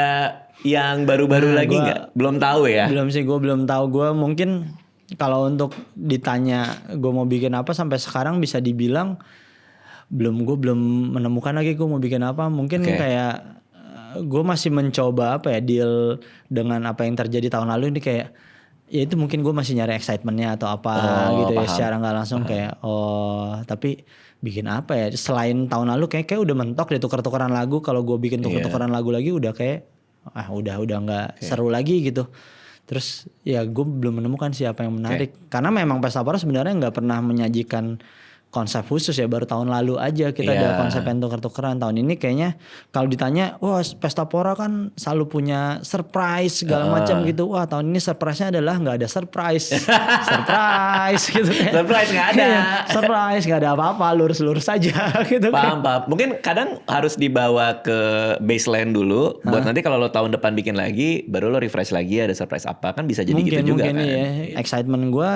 yang baru-baru lagi nggak? Belum tahu ya? Belum sih, gue belum tahu. Gue mungkin kalau untuk ditanya gue mau bikin apa sampai sekarang bisa dibilang gue belum menemukan lagi gue mau bikin apa. Mungkin kayak gue masih mencoba apa ya, deal dengan apa yang terjadi tahun lalu ini, kayak ya itu mungkin gue masih nyari excitementnya atau apa gitu ya, secara nggak langsung kayak tapi bikin apa ya selain tahun lalu kayak udah mentok deh tuker-tukeran lagu. Kalau gue bikin tuker-tukeran lagu lagi udah kayak udah nggak seru lagi gitu. Terus ya gue belum menemukan siapa yang menarik. Karena memang Pesta Pora sebenarnya nggak pernah menyajikan konsep khusus ya, baru tahun lalu aja kita ada konsep yang tuker-tukeran. Tahun ini kayaknya kalau ditanya, wah Pesta Pora kan selalu punya surprise segala macam gitu. Wah tahun ini surprise-nya adalah nggak ada surprise. Surprise gitu. Surprise nggak ada. Surprise nggak ada apa-apa, lurus-lurus saja gitu. Paham. Mungkin kadang harus dibawa ke baseline dulu, buat nanti kalau lo tahun depan bikin lagi, baru lo refresh lagi ada surprise apa, kan bisa jadi gitu juga kan. Mungkin ya, excitement gue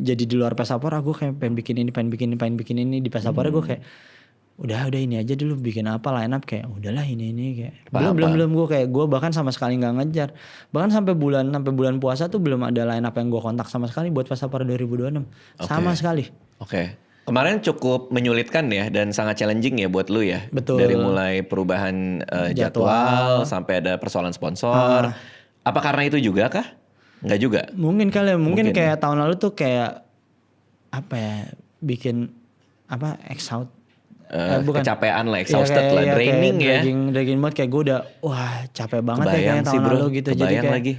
jadi di luar Pesta Pora, gue kayak pengen bikin ini di Pesta Pora. Gue kayak udah ini aja dulu, bikin apa line up, kayak udahlah ini kayak belum gue kayak gue bahkan sama sekali nggak ngejar, bahkan sampai bulan puasa tuh belum ada line up yang gue kontak sama sekali buat Pesta Pora 2026 sama sekali. Oke. Kemarin cukup menyulitkan ya dan sangat challenging ya buat lu ya. Betul. Dari mulai perubahan jadwal sampai ada persoalan sponsor. Apa karena itu juga kah? Enggak juga. Mungkin kali ya, mungkin kayak tahun lalu tuh kayak apa ya, bikin apa exhaust. Kecapean lah, exhausted lah, draining ya. Dragging banget, kayak gue udah wah capek banget kebayang ya kayak tahun lalu gitu. Kebayang Jadi kayak lagi.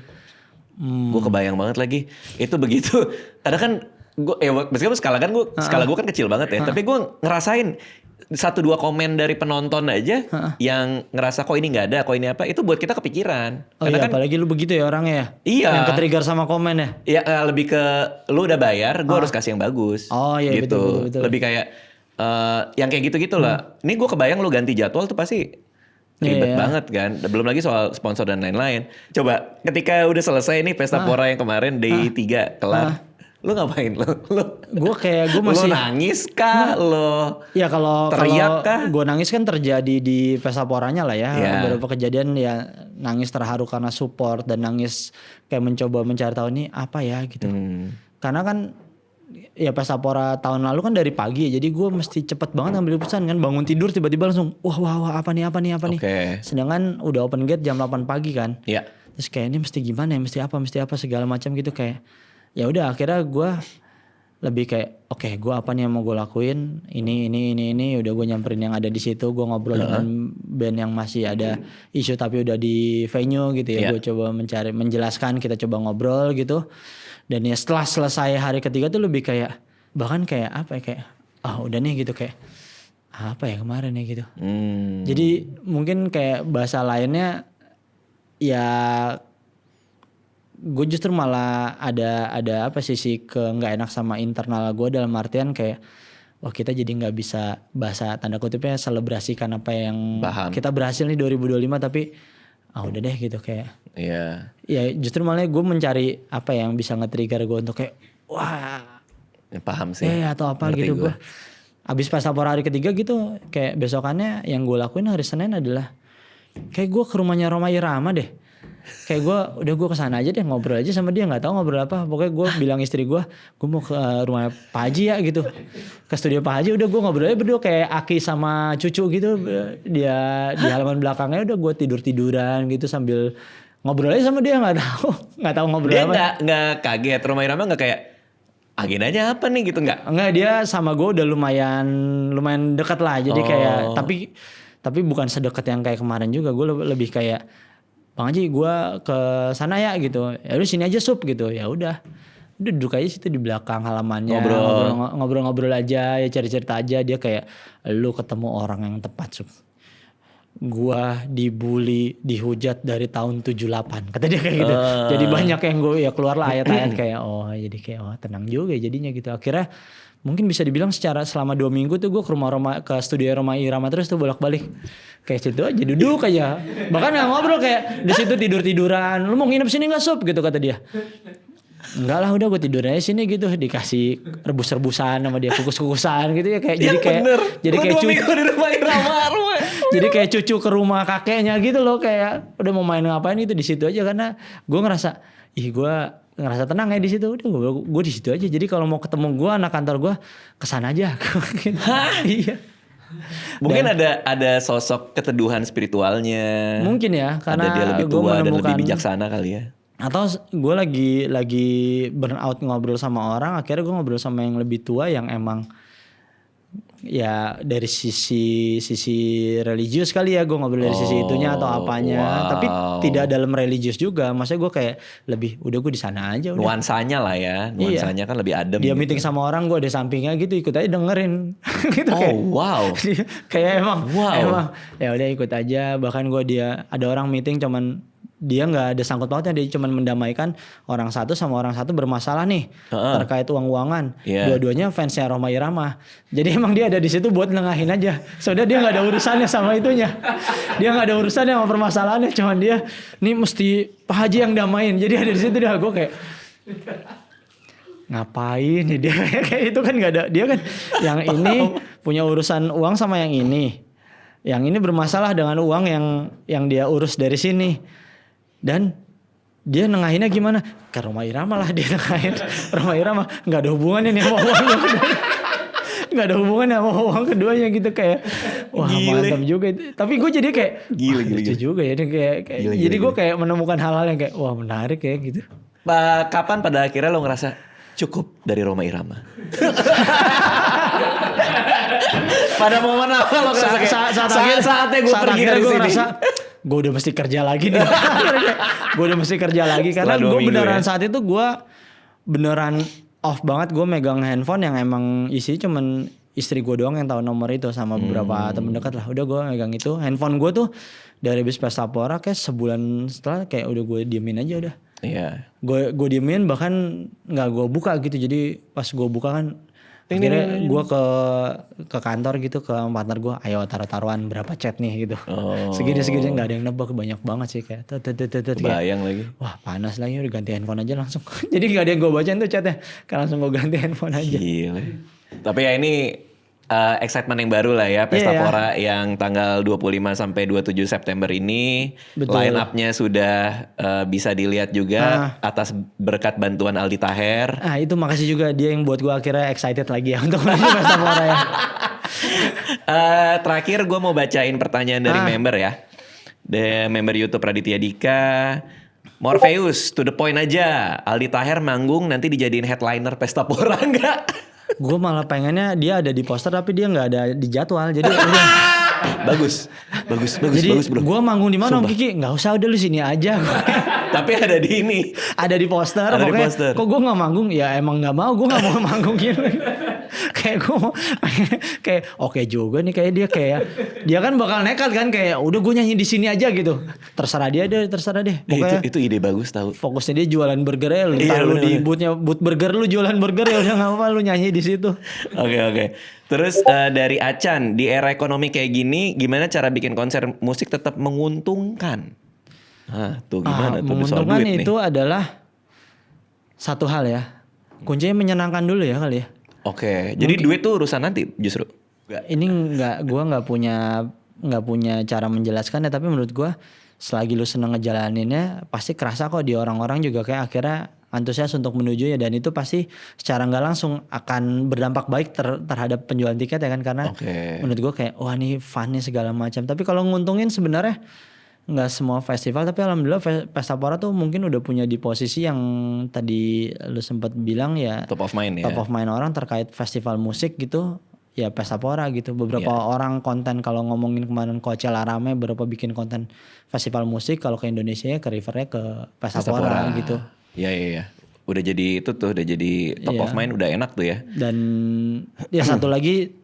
Gue kebayang banget lagi. Itu begitu. Karena kan gue meskipun skala gue kan kecil banget ya, tapi gue ngerasain 1-2 komen dari penonton aja yang ngerasa kok ini nggak ada, kok ini apa, itu buat kita kepikiran. Karena kan apalagi lu begitu ya orangnya ya. Iya. Yang ke-trigger sama komen ya. Iya, lebih ke lu udah bayar, gue harus kasih yang bagus. Oh iya, gitu. betul. Lebih kayak yang kayak gitu lah. Ini gue kebayang lu ganti jadwal tuh pasti ribet banget kan. Belum lagi soal sponsor dan lain-lain. Coba ketika udah selesai nih Pesta Pora yang kemarin day 3 kelar. Lu ngapain lu? Gue masih lu nangis kah? Lu ya kalau teriak kah? Gue nangis kan terjadi di Pesta Poranya lah ya. Beberapa kejadian ya nangis terharu karena support, dan nangis kayak mencoba mencari tahu ini apa ya gitu. Karena kan ya Pesta Pora tahun lalu kan dari pagi, jadi gue mesti cepet banget ngambil keputusan kan, bangun tidur tiba-tiba langsung wah apa nih. Sedangkan udah open gate jam 8 pagi kan. Iya. Terus kayak ini mesti gimana ya, mesti apa segala macam gitu, kayak ya udah akhirnya gue lebih kayak oke, gue apa nih yang mau gue lakuin, ini udah gue nyamperin yang ada di situ, gue ngobrol dengan band yang masih ada isu tapi udah di venue gitu ya. Gue coba menjelaskan, kita coba ngobrol gitu. Dan ya setelah selesai hari ketiga tuh lebih kayak bahkan kayak apa ya, kayak udah nih gitu, kayak apa ya kemarin ya gitu. Jadi mungkin kayak bahasa lainnya ya gue justru malah ada apa sisi nggak enak sama internal gue, dalam artian kayak kita jadi nggak bisa, bahasa tanda kutipnya, selebrasikan apa yang kita berhasil nih 2025, tapi udah deh gitu kayak. Ya justru malah gue mencari apa yang bisa nge-trigger gue untuk kayak wah paham sih atau apa gitu. Gue abis pesta pora hari ketiga gitu, kayak besokannya yang gue lakuin hari Senin adalah kayak gue ke rumahnya Rhoma Irama deh. Kayak gue kesana aja deh, ngobrol aja sama dia, nggak tahu ngobrol apa. Pokoknya gue bilang istri gue mau ke rumah Pak Haji ya gitu, ke studio Pak Haji. Udah gue ngobrol aja berdua kayak Aki sama cucu gitu. Dia di halaman belakangnya, udah gue tiduran gitu sambil ngobrol aja sama dia, nggak tahu ngobrol dia apa. Dia nggak kaget, Rhoma Irama nggak kayak agendanya apa nih gitu nggak? Enggak, dia sama gue udah lumayan dekat lah. Jadi kayak tapi bukan sedekat yang kayak kemarin juga. Gue lebih kayak Bang Haji gue ke sana ya gitu. Ya udah sini aja Sup gitu. Ya udah duduk aja situ di belakang halamannya, ngobrol aja ya, cerita aja. Dia kayak, lu ketemu orang yang tepat Sup. Gua dibully, dihujat dari tahun 78, kata dia kayak gitu. Jadi banyak yang gue keluar lah ayat-ayat kayak jadi kayak tenang juga jadinya gitu. Akhirnya mungkin bisa dibilang selama 2 minggu tuh gue ke studio Rhoma Irama terus tuh bolak-balik. Kayak situ aja duduk aja. Bahkan gak ngobrol, kayak di situ tiduran. Lu mau nginep sini gak Sup gitu kata dia. Enggak lah, udah gue tidur aja sini gitu, dikasih rebus-rebusan sama dia, kukus-kukusan gitu ya, kayak jadi kayak cucu di rumah Irama. Jadi kayak cucu ke rumah kakeknya gitu loh, kayak udah mau main ngapain itu di situ aja, karena gue ngerasa gue ngerasa tenang ya di situ. Udah gue di situ aja. Jadi kalau mau ketemu gue, anak kantor gue, kesana aja. Iya. Mungkin ada sosok keteduhan spiritualnya. Mungkin ya, karena dia lebih tua dan lebih bijaksana kali ya. Atau gue lagi burn out ngobrol sama orang, akhirnya gue ngobrol sama yang lebih tua yang emang ya dari sisi religius kali ya, gue ngobrol dari sisi itunya atau apanya. Tapi tidak dalam religius juga. Maksudnya gue kayak lebih udah gue di sana aja. Nuansanya lah ya, nuansanya kan lebih adem. Dia gitu. Meeting sama orang, gue ada sampingnya gitu, ikut aja dengerin. Gitu, kayak emang ya udah ikut aja. Bahkan dia ada orang meeting cuman dia nggak ada sangkut pautnya, dia cuma mendamaikan orang satu sama orang satu bermasalah nih terkait uang-uangan. Dua-duanya fansnya Rhoma Irama. Jadi emang dia ada di situ buat nengahin aja. Soalnya dia nggak ada urusannya sama itunya. Dia nggak ada urusannya sama permasalahannya. Cuman dia nih mesti Pak Haji yang damain. Jadi ada di situ dah, gue kayak ngapain nih dia kayak itu kan nggak ada. Dia kan yang ini punya urusan uang sama yang ini. Yang ini bermasalah dengan uang yang dia urus dari sini. Dan dia nengahinnya gimana? Ke Rhoma Irama lah dia nengahin. Rhoma Irama nggak ada hubungannya nih sama uangnya. Nggak ada hubungannya sama uang keduanya gitu, kayak wah mantap juga. Tapi gue jadi kayak lucu juga ya. Jadi gue kayak menemukan hal-hal yang kayak wah menarik ya gitu. Kapan pada akhirnya lo ngerasa cukup dari Rhoma Irama? Pada momen apa lo ngerasa saatnya gue pergi dari sini? Gue udah mesti kerja lagi nih. Gue udah mesti kerja lagi karena gue beneran saat itu gue beneran off banget. Gue megang handphone yang emang isi cuman istri gue doang yang tahu nomor itu sama beberapa temen dekat lah. Udah gue megang itu. Handphone gue tuh dari bis pesta pora kayak sebulan setelah kayak udah gue diemin aja udah. Iya. Gue diemin, bahkan nggak gue buka gitu. Jadi pas gue buka kan akhirnya gue ke kantor gitu, ke partner gue, ayo taruhan berapa chat nih gitu. Segini nggak ada yang nebak, banyak banget sih kayak. Bayang lagi. Wah panas lagi, udah ganti handphone aja langsung. Jadi nggak ada yang gue bacain tuh chatnya, kan langsung gue ganti handphone aja. Gila. Tapi ya ini excitement yang baru lah ya, Pesta Pora yang tanggal 25 sampai 27 September ini. Betul. Line up-nya sudah bisa dilihat juga atas berkat bantuan Aldi Taher. Itu makasih juga, dia yang buat gue akhirnya excited lagi ya untuk menuju Pesta Pora ya. Terakhir gue mau bacain pertanyaan dari member ya. Member YouTube Raditya Dika. Morpheus, to the point aja. Aldi Taher manggung nanti dijadiin headliner Pesta Pora nggak? Gue malah pengennya dia ada di poster tapi dia nggak ada di jadwal. Jadi udah. Bagus Jadi bro. gue manggung di mana Om Kiki? Nggak usah, udah lu sini aja. Tapi ada di ini. Ada di poster. Ada di Pokoknya, poster. kok gue nggak manggung? Ya emang nggak mau. Gue nggak mau manggung gitu. Kayak gue kayak oke juga nih, kayak dia kan bakal nekat kan, kayak udah gue nyanyi di sini aja gitu. Terserah dia deh. Pokoknya Itu ide bagus tahu. fokusnya dia jualan burger ya. Lu Iya, lu di bener-bener. booth burger, lu jualan burger ya udah nggak apa-apa, lu nyanyi di situ. Oke. Terus dari Acan, di era ekonomi kayak gini, gimana cara bikin konser musik tetap menguntungkan? Tuh gimana tuh soal Menguntungkan duit itu nih? adalah satu hal ya. Kuncinya menyenangkan dulu ya kali ya. Oke, jadi duit tuh urusan nanti justru. Ini gua nggak punya cara menjelaskan ya, tapi menurut gua selagi lu seneng ngejalaninnya pasti kerasa kok di orang-orang juga kayak akhirnya antusias untuk menuju ya, dan itu pasti secara nggak langsung akan berdampak baik terhadap penjualan tiket ya kan, karena Oke. menurut gua kayak wah nih fun nih segala macam. Tapi kalau nguntungin sebenarnya nggak semua festival, tapi alhamdulillah Pesta Pora tuh mungkin udah punya di posisi yang tadi lu sempat bilang ya, Top of mind ya. top of mind orang terkait festival musik gitu ya, Pesta Pora gitu. Beberapa orang konten kalau ngomongin kemarin Coachella rame, beberapa bikin konten festival musik, kalau ke Indonesia ya ke Rivernya ke Pesta Pora gitu. Iya. Udah jadi itu tuh, udah jadi top Iya. of mind, udah enak tuh ya. Dan ya satu lagi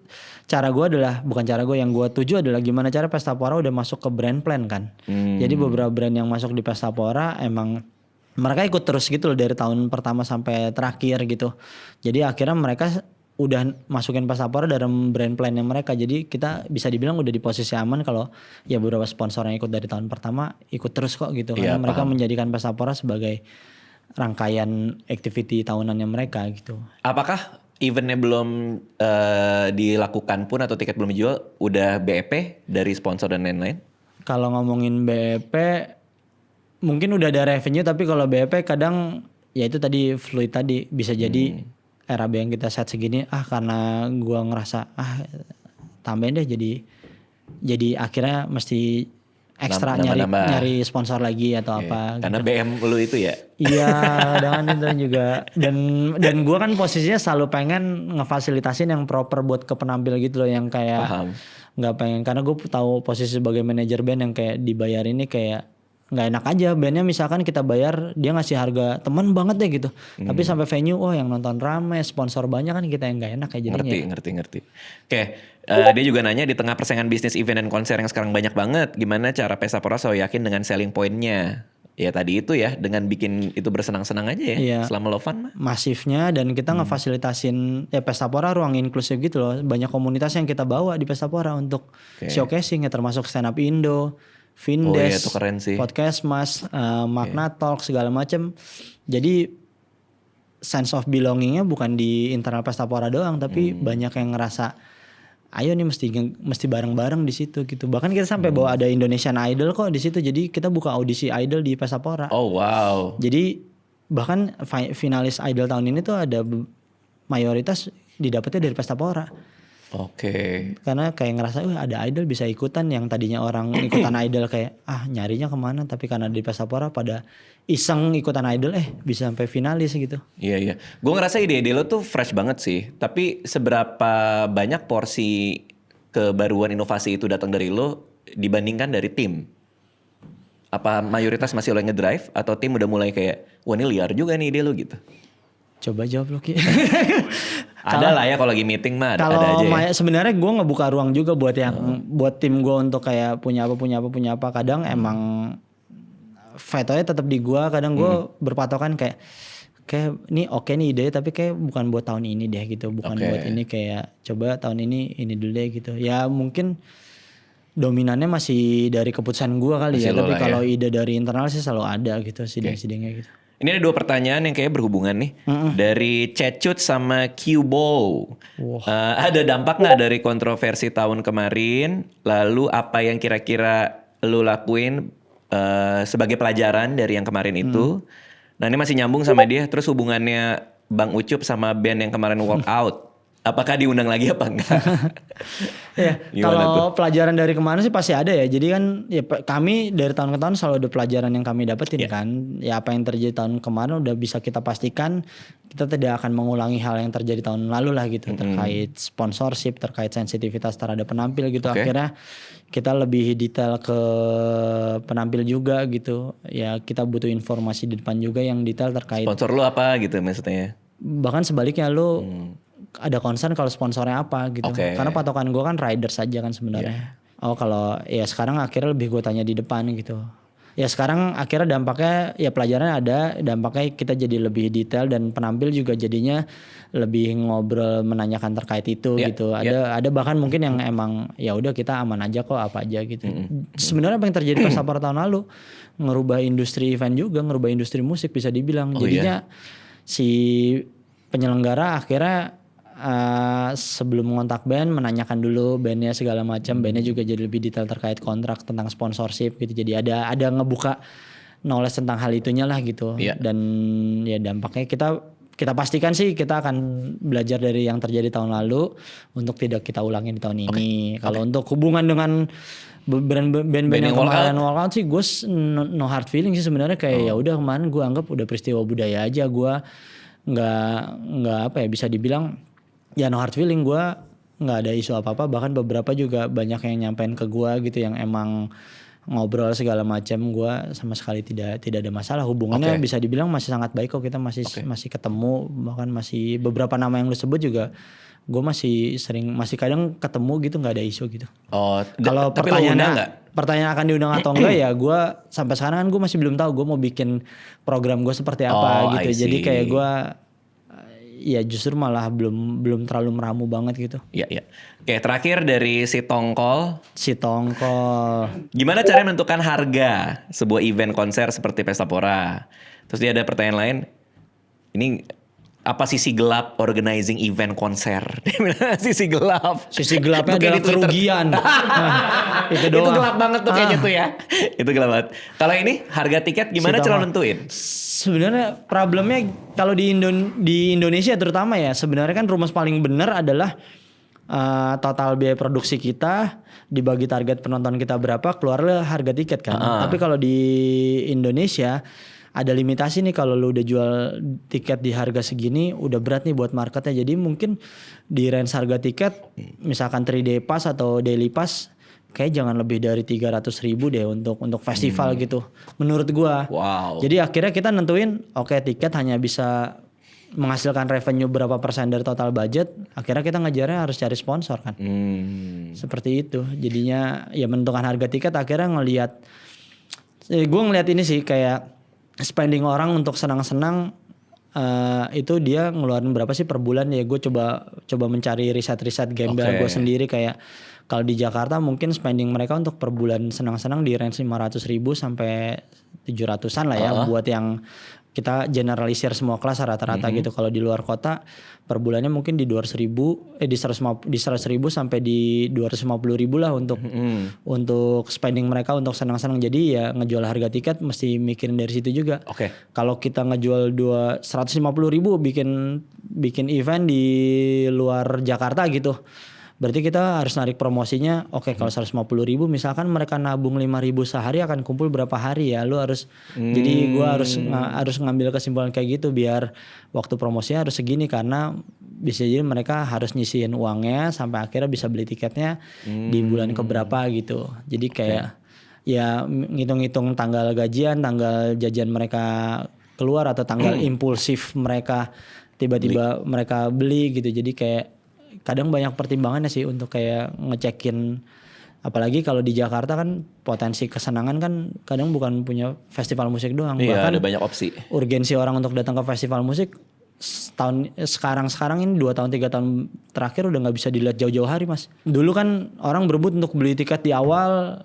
bukan cara gue yang gue tuju adalah gimana cara Pesta Pora udah masuk ke brand plan kan. Jadi beberapa brand yang masuk di Pesta Pora emang mereka ikut terus gitu loh dari tahun pertama sampai terakhir gitu. Jadi akhirnya mereka udah masukin Pesta Pora dalam brand plan-nya mereka. Jadi kita bisa dibilang udah di posisi aman kalau ya beberapa sponsor yang ikut dari tahun pertama ikut terus kok gitu. Karena Iya, mereka paham. menjadikan Pesta Pora sebagai rangkaian activity tahunannya mereka gitu. Apakah eventnya belum dilakukan pun atau tiket belum dijual, udah BEP dari sponsor dan lain-lain? Kalau ngomongin BEP mungkin udah ada revenue, tapi kalau BEP kadang ya itu tadi fluid tadi, bisa jadi RAB yang kita set segini karena gua ngerasa tambahin deh, jadi akhirnya mesti ekstra Nambah-nambah. nyari sponsor lagi atau apa gitu. Karena BM lu itu ya. Iya, dengan itu juga dan gue kan posisinya selalu pengen ngefasilitasin yang proper buat ke penampil gitu loh, yang kayak Paham. nggak pengen, karena gue tahu posisi sebagai manajer band yang kayak dibayar ini kayak nggak enak aja. Bandnya misalkan kita bayar dia ngasih harga temen banget deh gitu, tapi sampai venue yang nonton rame, sponsor banyak, kan kita yang nggak enak ya jadinya. Ngerti. Oke, dia juga nanya di tengah persaingan bisnis event dan konser yang sekarang banyak banget, gimana cara Pesta Pora selalu yakin dengan selling point-nya? Ya tadi itu ya, dengan bikin itu bersenang-senang aja ya, Iya. selama lo fun mah. Masifnya, dan kita ngefasilitasin ya Pesta Pora ruang inklusif gitu loh. Banyak komunitas yang kita bawa di Pesta Pora untuk showcasing ya, termasuk Stand Up Indo, Vindes, itu keren sih. Podcast Mas, Magna Talk segala macem. Jadi sense of belongingnya bukan di internal Pesta Pora doang, tapi banyak yang ngerasa ayo nih mesti bareng-bareng di situ gitu. Bahkan kita sampai bawa ada Indonesian Idol kok di situ. Jadi kita buka audisi Idol di Pesta Pora. Oh wow. Jadi bahkan finalis Idol tahun ini tuh ada mayoritas didapatnya dari Pesta Pora. Oke. Karena kayak ngerasa ada Idol bisa ikutan, yang tadinya orang ikutan Idol kayak nyarinya kemana, tapi karena di Pesta Pora pada iseng ikutan Idol bisa sampai finalis gitu. Iya. Gue ngerasa ide-ide lo tuh fresh banget sih. Tapi seberapa banyak porsi kebaruan inovasi itu datang dari lo dibandingkan dari tim? Apa mayoritas masih lo yang ngedrive atau tim udah mulai kayak wah ini liar juga nih ide lo gitu? Coba jawab lo Ki. Ada lah ya kalau lagi meeting mah ada Kalau aja ya. sebenarnya gue ngebuka ruang juga buat yang buat tim gue untuk kayak punya apa. Kadang emang vetonya tetap di gue. Kadang gue berpatokan kayak ini oke nih ide, tapi kayak bukan buat tahun ini deh gitu. Bukan buat ini, kayak coba tahun ini dulu deh gitu. Ya mungkin dominannya masih dari keputusan gue kali Masih ya. lo Tapi lah kalau ide dari internal sih selalu ada gitu, sidang-sidangnya gitu. Ini ada 2 pertanyaan yang kayaknya berhubungan nih. Dari Cecut sama Cubo. Ada dampak gak dari kontroversi tahun kemarin? Lalu apa yang kira-kira lu lakuin sebagai pelajaran dari yang kemarin itu? Nah ini masih nyambung sama dia. Terus hubungannya Bang Ucup sama band yang kemarin walk out. Apakah diundang lagi apa enggak? Ya, kalau pelajaran dari kemarin sih pasti ada ya. Jadi kan ya kami dari tahun ke tahun selalu ada pelajaran yang kami dapetin kan. Ya apa yang terjadi tahun kemarin udah bisa kita pastikan kita tidak akan mengulangi hal yang terjadi tahun lalu lah gitu. Terkait sponsorship, terkait sensitivitas terhadap penampil gitu. Akhirnya kita lebih detail ke penampil juga gitu. Ya kita butuh informasi di depan juga yang detail terkait. Sponsor lu apa gitu maksudnya? Bahkan sebaliknya lu ada concern kalau sponsornya apa gitu. Karena patokan gue kan rider saja kan sebenarnya. Oh kalau ya sekarang akhirnya lebih gue tanya di depan gitu. Ya sekarang akhirnya dampaknya ya pelajarannya ada, dampaknya kita jadi lebih detail dan penampil juga jadinya lebih ngobrol menanyakan terkait itu gitu. Ada bahkan mungkin yang emang ya udah kita aman aja kok apa aja gitu. Sebenarnya apa yang terjadi pas Sapora tahun lalu ngerubah industri event juga, ngerubah industri musik bisa dibilang. Jadinya si penyelenggara akhirnya sebelum mengontak band menanyakan dulu bandnya segala macam, bandnya juga jadi lebih detail terkait kontrak tentang sponsorship gitu. Jadi ada ngebuka knowledge tentang hal itunya lah gitu. Dan ya dampaknya kita pastikan sih kita akan belajar dari yang terjadi tahun lalu untuk tidak kita ulangi di tahun ini. Kalau untuk hubungan dengan band-band yang kemarin walkout sih gue no hard feeling sih sebenarnya, kayak ya udah kemarin gue anggap udah peristiwa budaya aja, gue nggak apa ya, bisa dibilang ya no hard feeling, gue nggak ada isu apa-apa. Bahkan beberapa juga banyak yang nyampein ke gue gitu yang emang ngobrol segala macam, gue sama sekali tidak ada masalah. Hubungannya bisa dibilang masih sangat baik kok, kita masih ketemu, bahkan masih beberapa nama yang lu sebut juga gue masih kadang ketemu gitu, nggak ada isu gitu. Kalau pertanyaan akan diundang atau enggak ya gue sampai sekarang kan gue masih belum tahu gue mau bikin program gue seperti apa gitu. Jadi kayak gue ya justru malah belum terlalu meramu banget gitu. Iya. Oke, terakhir dari si Tongkol. Gimana cara menentukan harga sebuah event konser seperti Pesta Pora? Terus dia ada pertanyaan lain. Ini apa sisi gelap organizing event konser? Sisi gelap. Sisi gelapnya adalah kerugian. Itu doang. Itu gelap banget tuh kayaknya tuh ya. Itu gelap banget. Kalau ini harga tiket gimana cara nentuin? Sebenarnya problemnya kalau di Indonesia terutama ya, sebenarnya kan rumus paling benar adalah total biaya produksi kita dibagi target penonton kita berapa, keluarlah harga tiket kan. Tapi kalau di Indonesia ada limitasi nih, kalau lu udah jual tiket di harga segini udah berat nih buat marketnya. Jadi mungkin di range harga tiket misalkan 3-day pass atau daily pass kayak jangan lebih dari 300.000 deh untuk festival gitu menurut gua. Jadi akhirnya kita nentuin tiket hanya bisa menghasilkan revenue berapa persen dari total budget, akhirnya kita ngejarnya harus cari sponsor kan. Seperti itu. Jadinya ya menentukan harga tiket akhirnya gue ngeliat ini sih, kayak spending orang untuk senang-senang itu dia ngeluarin berapa sih per bulan ya. Gue coba mencari riset gembel gue sendiri, kayak kalau di Jakarta mungkin spending mereka untuk per bulan senang-senang di range 500.000 sampai 700-an lah ya, buat yang kita generalisir semua kelas rata-rata gitu. Kalau di luar kota per bulannya mungkin di 100.000 sampai di 250.000 lah untuk spending mereka untuk senang-senang. Jadi ya ngejual harga tiket mesti mikirin dari situ juga. Kalau kita ngejual 150.000 bikin event di luar Jakarta gitu, berarti kita harus narik promosinya. Kalau 150.000 misalkan mereka nabung 5.000 sehari, akan kumpul berapa hari ya? Lu harus jadi gua harus ngambil kesimpulan kayak gitu, biar waktu promosinya harus segini, karena bisa jadi mereka harus nyisihin uangnya sampai akhirnya bisa beli tiketnya di bulan keberapa gitu. Jadi kayak ya ngitung-ngitung tanggal gajian, tanggal jajan mereka keluar, atau tanggal impulsif mereka tiba-tiba mereka beli gitu. Jadi kayak kadang banyak pertimbangannya sih untuk kayak ngecekin, apalagi kalau di Jakarta kan potensi kesenangan kan kadang bukan punya festival musik doang, bahkan ada banyak opsi. Urgensi orang untuk datang ke festival musik sekarang ini 2 tahun 3 tahun terakhir udah nggak bisa dilihat jauh-jauh hari, Mas. Dulu kan orang berebut untuk beli tiket di awal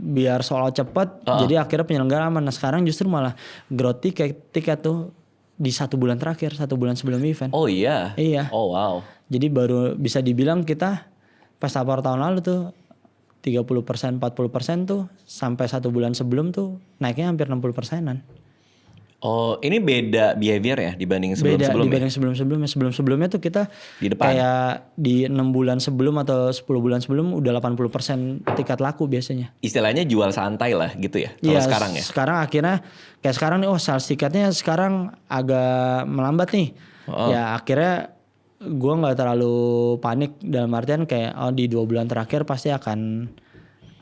biar sold out cepet, jadi akhirnya penyelenggara aman. Nah sekarang justru malah growth tiket tuh di 1 bulan terakhir, 1 bulan sebelum event. Iya. Oh wow. Jadi baru bisa dibilang kita Pesta Pora tahun lalu tuh 30%, 40% tuh sampai 1 bulan sebelum tuh naiknya hampir 60%-an. Oh, ini beda behavior ya dibanding Beda sebelum-sebelumnya? dibanding sebelum-sebelumnya. Sebelum-sebelumnya tuh kita Di depan. kayak di 6 bulan sebelum atau 10 bulan sebelum udah 80% tiket laku biasanya. Istilahnya jual santai lah gitu ya. Kalau Iya, sekarang ya. sekarang akhirnya kayak sekarang nih, sales tiketnya sekarang agak melambat nih. Ya akhirnya gue nggak terlalu panik dalam artian kayak di 2 bulan terakhir pasti akan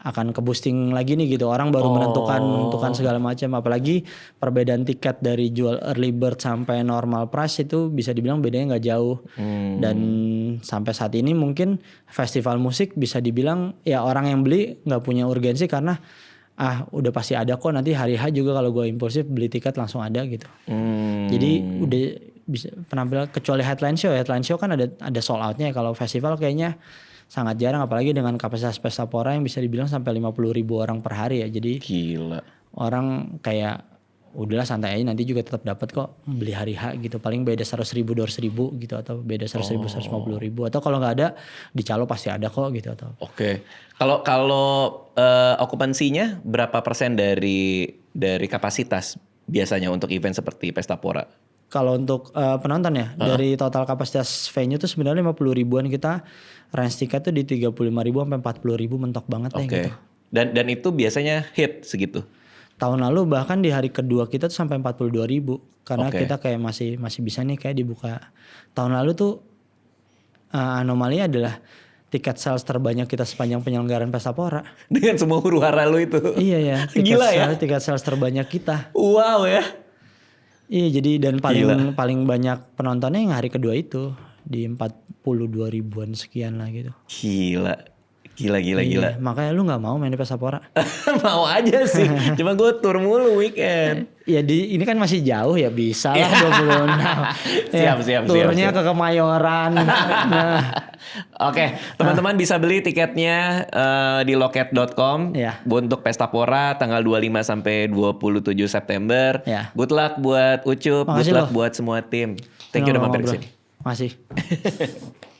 ke boosting lagi nih gitu. Orang baru menentukan segala macam. Apalagi perbedaan tiket dari jual early bird sampai normal price itu bisa dibilang bedanya nggak jauh. Dan sampai saat ini mungkin festival musik bisa dibilang ya orang yang beli nggak punya urgensi karena udah pasti ada kok nanti hari H juga kalau gue impulsif beli tiket langsung ada gitu. Jadi udah bisa penampilan kecuali headline show kan ada sold outnya. Kalau festival kayaknya sangat jarang apalagi dengan kapasitas pesta pora yang bisa dibilang sampai 50.000 orang per hari ya. Jadi Gila. orang kayak udahlah santai aja nanti juga tetap dapat kok beli hari H gitu. Paling beda 100.000 200.000 gitu atau beda 100.000 150.000 atau kalau nggak ada di calo pasti ada kok gitu atau. Oke. Kalau okupansinya berapa persen dari kapasitas biasanya untuk event seperti Pesta Pora? Kalau untuk penonton ya dari total kapasitas venue tuh sebenarnya 50 ribuan kita range tiket tuh di 35.000 sampai 40.000 mentok banget deh gitu. Dan itu biasanya hit segitu. Tahun lalu bahkan di hari kedua kita tuh sampai 42.000 karena kita kayak masih bisa nih kayak dibuka. Tahun lalu tuh anomalinya adalah tiket sales terbanyak kita sepanjang penyelenggaraan Pesta Pora. Dengan semua huru hara lu itu. Iya ya. Gila ya. Tiket sales terbanyak kita. Wow ya. Iya jadi dan paling banyak penontonnya yang hari kedua itu di 42 ribuan sekian lah gitu. Gila. Makanya lu nggak mau main di Pesta Pora? Mau aja sih. Cuma gue tur mulu weekend. Ya ini kan masih jauh ya bisa lah 26. Siap. Turnya ke Kemayoran. Nah. Oke, teman-teman bisa beli tiketnya di loket.com untuk Pesta Pora tanggal 25 sampai 27 September. Good luck buat Ucup, good luck buat semua tim. Thank you udah mampir ke sini. Makasih.